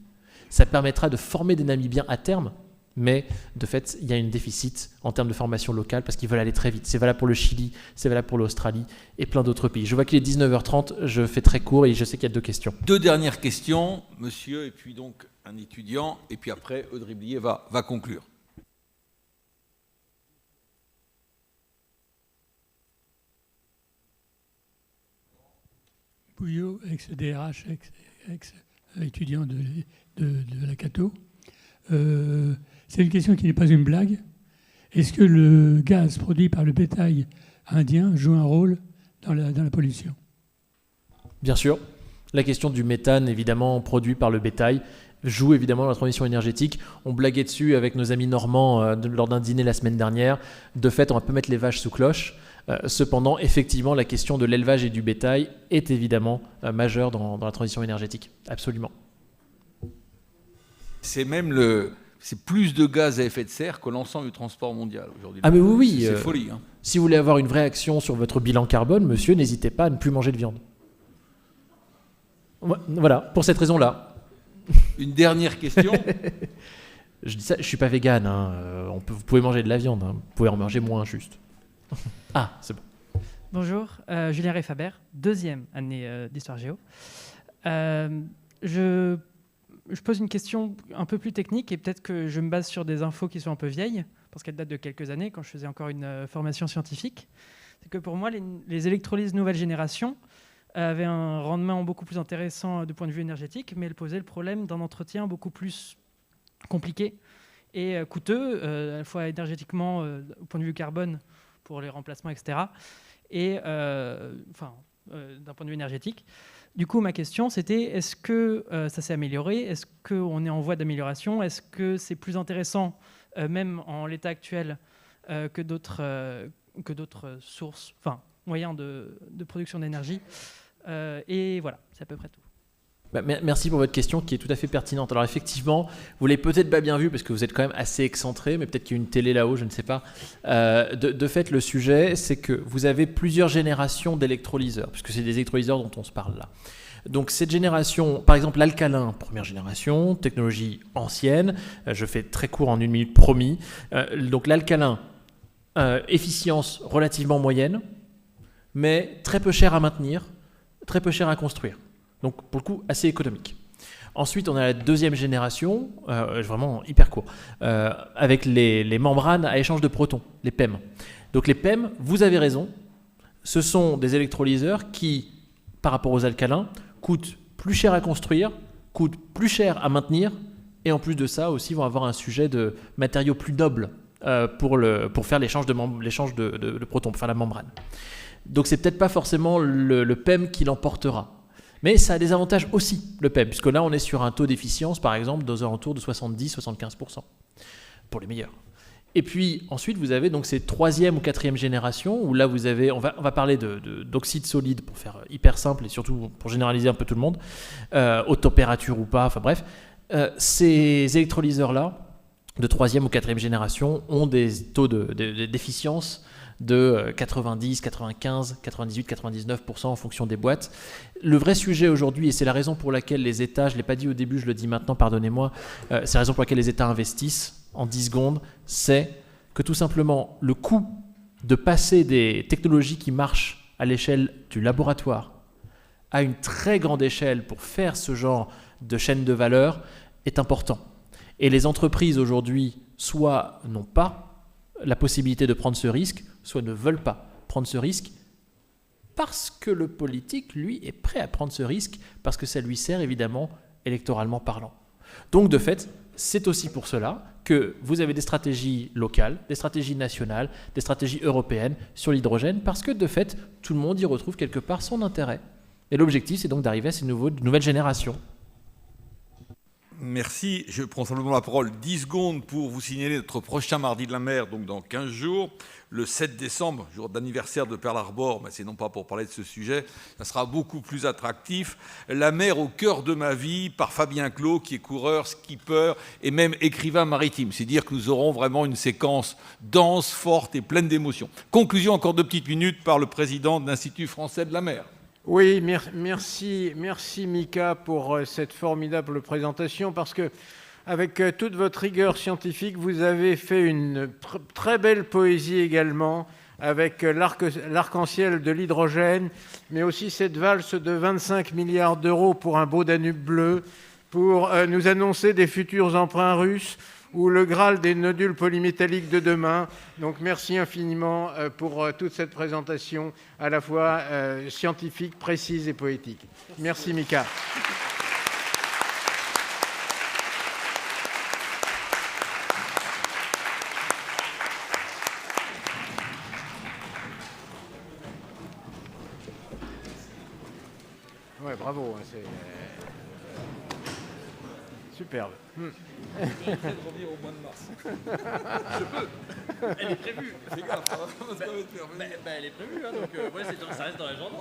Ça permettra de former des Namibiens à terme, mais de fait, il y a un déficit en termes de formation locale parce qu'ils veulent aller très vite. C'est valable pour le Chili, c'est valable pour l'Australie et plein d'autres pays. Je vois qu'il est 19h30, je fais très court et je sais qu'il y a 2 questions. 2 dernières questions, monsieur, et puis donc un étudiant, et puis après, Audrey Blier va conclure. Pouillot, ex-DRH, ex-étudiant de la Cato. C'est une question qui n'est pas une blague. Est-ce que le gaz produit par le bétail indien joue un rôle dans la pollution? Bien sûr. La question du méthane, évidemment, produit par le bétail, joue évidemment dans la transition énergétique. On blaguait dessus avec nos amis normands lors d'un dîner la semaine dernière. De fait, on va pas mettre les vaches sous cloche. Cependant, effectivement, la question de l'élevage et du bétail est évidemment majeure dans la transition énergétique. Absolument. C'est plus de gaz à effet de serre que l'ensemble du transport mondial aujourd'hui. Ah mais oui, c'est folie. Hein. Si vous voulez avoir une vraie action sur votre bilan carbone, monsieur, n'hésitez pas à ne plus manger de viande. Voilà, pour cette raison-là. Une dernière question. Je dis ça, je suis pas végane. Hein. Vous pouvez manger de la viande. Hein. Vous pouvez en manger moins, juste. Ah, c'est bon. Bonjour, Julien Rey-Faber, 2e année d'Histoire Géo. Je pose une question un peu plus technique et peut-être que je me base sur des infos qui sont un peu vieilles, parce qu'elles datent de quelques années, quand je faisais encore une formation scientifique. C'est que pour moi, les électrolyses nouvelle génération avaient un rendement beaucoup plus intéressant du point de vue énergétique, mais elles posaient le problème d'un entretien beaucoup plus compliqué et coûteux, à la fois énergétiquement, au point de vue carbone, pour les remplacements, etc., et d'un point de vue énergétique. Du coup, ma question, c'était, est-ce que ça s'est amélioré? Est-ce qu'on est en voie d'amélioration? Est-ce que c'est plus intéressant, même en l'état actuel, que d'autres sources, moyens de production d'énergie? Et voilà, c'est à peu près tout. Merci pour votre question qui est tout à fait pertinente. Alors effectivement, vous l'avez peut-être pas bien vu parce que vous êtes quand même assez excentré, mais peut-être qu'il y a une télé là-haut, je ne sais pas. De fait, le sujet, c'est que vous avez plusieurs générations d'électrolyseurs, puisque c'est des électrolyseurs dont on se parle là. Donc cette génération, par exemple l'alcalin, première génération, technologie ancienne, je fais très court en 1 minute promis. Donc l'alcalin, efficience relativement moyenne, mais très peu cher à maintenir, très peu cher à construire. Donc pour le coup, assez économique. Ensuite, on a la deuxième génération, vraiment hyper court, avec les membranes à échange de protons, les PEM. Donc les PEM, vous avez raison, ce sont des électrolyseurs qui, par rapport aux alcalins, coûtent plus cher à construire, coûtent plus cher à maintenir, et en plus de ça aussi vont avoir un sujet de matériaux plus nobles pour faire l'échange de protons, pour faire la membrane. Donc c'est peut-être pas forcément le PEM qui l'emportera. Mais ça a des avantages aussi, le PEM, puisque là, on est sur un taux d'efficience, par exemple, aux alentours de 70-75%, pour les meilleurs. Et puis, ensuite, vous avez donc ces troisième ou quatrième générations, où là, vous avez, on va parler d'oxyde solide, pour faire hyper simple, et surtout pour généraliser un peu tout le monde, haute température ou pas, enfin bref. Ces électrolyseurs-là, de troisième ou quatrième génération, ont des taux d'efficience de 90, 95, 98, 99% en fonction des boîtes. Le vrai sujet aujourd'hui, et c'est la raison pour laquelle les États, je ne l'ai pas dit au début, je le dis maintenant, pardonnez-moi, c'est la raison pour laquelle les États investissent en 10 secondes, c'est que tout simplement le coût de passer des technologies qui marchent à l'échelle du laboratoire à une très grande échelle pour faire ce genre de chaîne de valeur est important. Et les entreprises aujourd'hui, soit n'ont pas la possibilité de prendre ce risque, soit ne veulent pas prendre ce risque parce que le politique, lui, est prêt à prendre ce risque parce que ça lui sert évidemment électoralement parlant. Donc de fait, c'est aussi pour cela que vous avez des stratégies locales, des stratégies nationales, des stratégies européennes sur l'hydrogène parce que de fait, tout le monde y retrouve quelque part son intérêt. Et l'objectif, c'est donc d'arriver à ces nouvelles générations. Merci. Je prends simplement la parole 10 secondes pour vous signaler notre prochain Mardi de la mer, donc dans 15 jours, le 7 décembre, jour d'anniversaire de Pearl Harbor, mais c'est non pas pour parler de ce sujet, ça sera beaucoup plus attractif. La mer au cœur de ma vie, par Fabien Clos, qui est coureur, skipper et même écrivain maritime. C'est dire que nous aurons vraiment une séquence dense, forte et pleine d'émotions. Conclusion, encore 2 petites minutes, par le président de l'Institut français de la mer. Oui, merci Mika pour cette formidable présentation parce que avec toute votre rigueur scientifique, vous avez fait une très belle poésie également avec l'arc-en-ciel de l'hydrogène, mais aussi cette valse de 25 milliards d'euros pour un beau Danube bleu, pour nous annoncer des futurs emprunts russes ou le Graal des nodules polymétalliques de demain. Donc merci infiniment pour toute cette présentation à la fois scientifique, précise et poétique. Merci Mika. Ouais, bravo, c'est superbe. Je vais revenir au mois de mars. Je peux. Elle est prévue. Fais gaffe, ça va pas se permettre de faire venir. Elle est prévue, hein, donc ouais, ça reste dans l'agenda.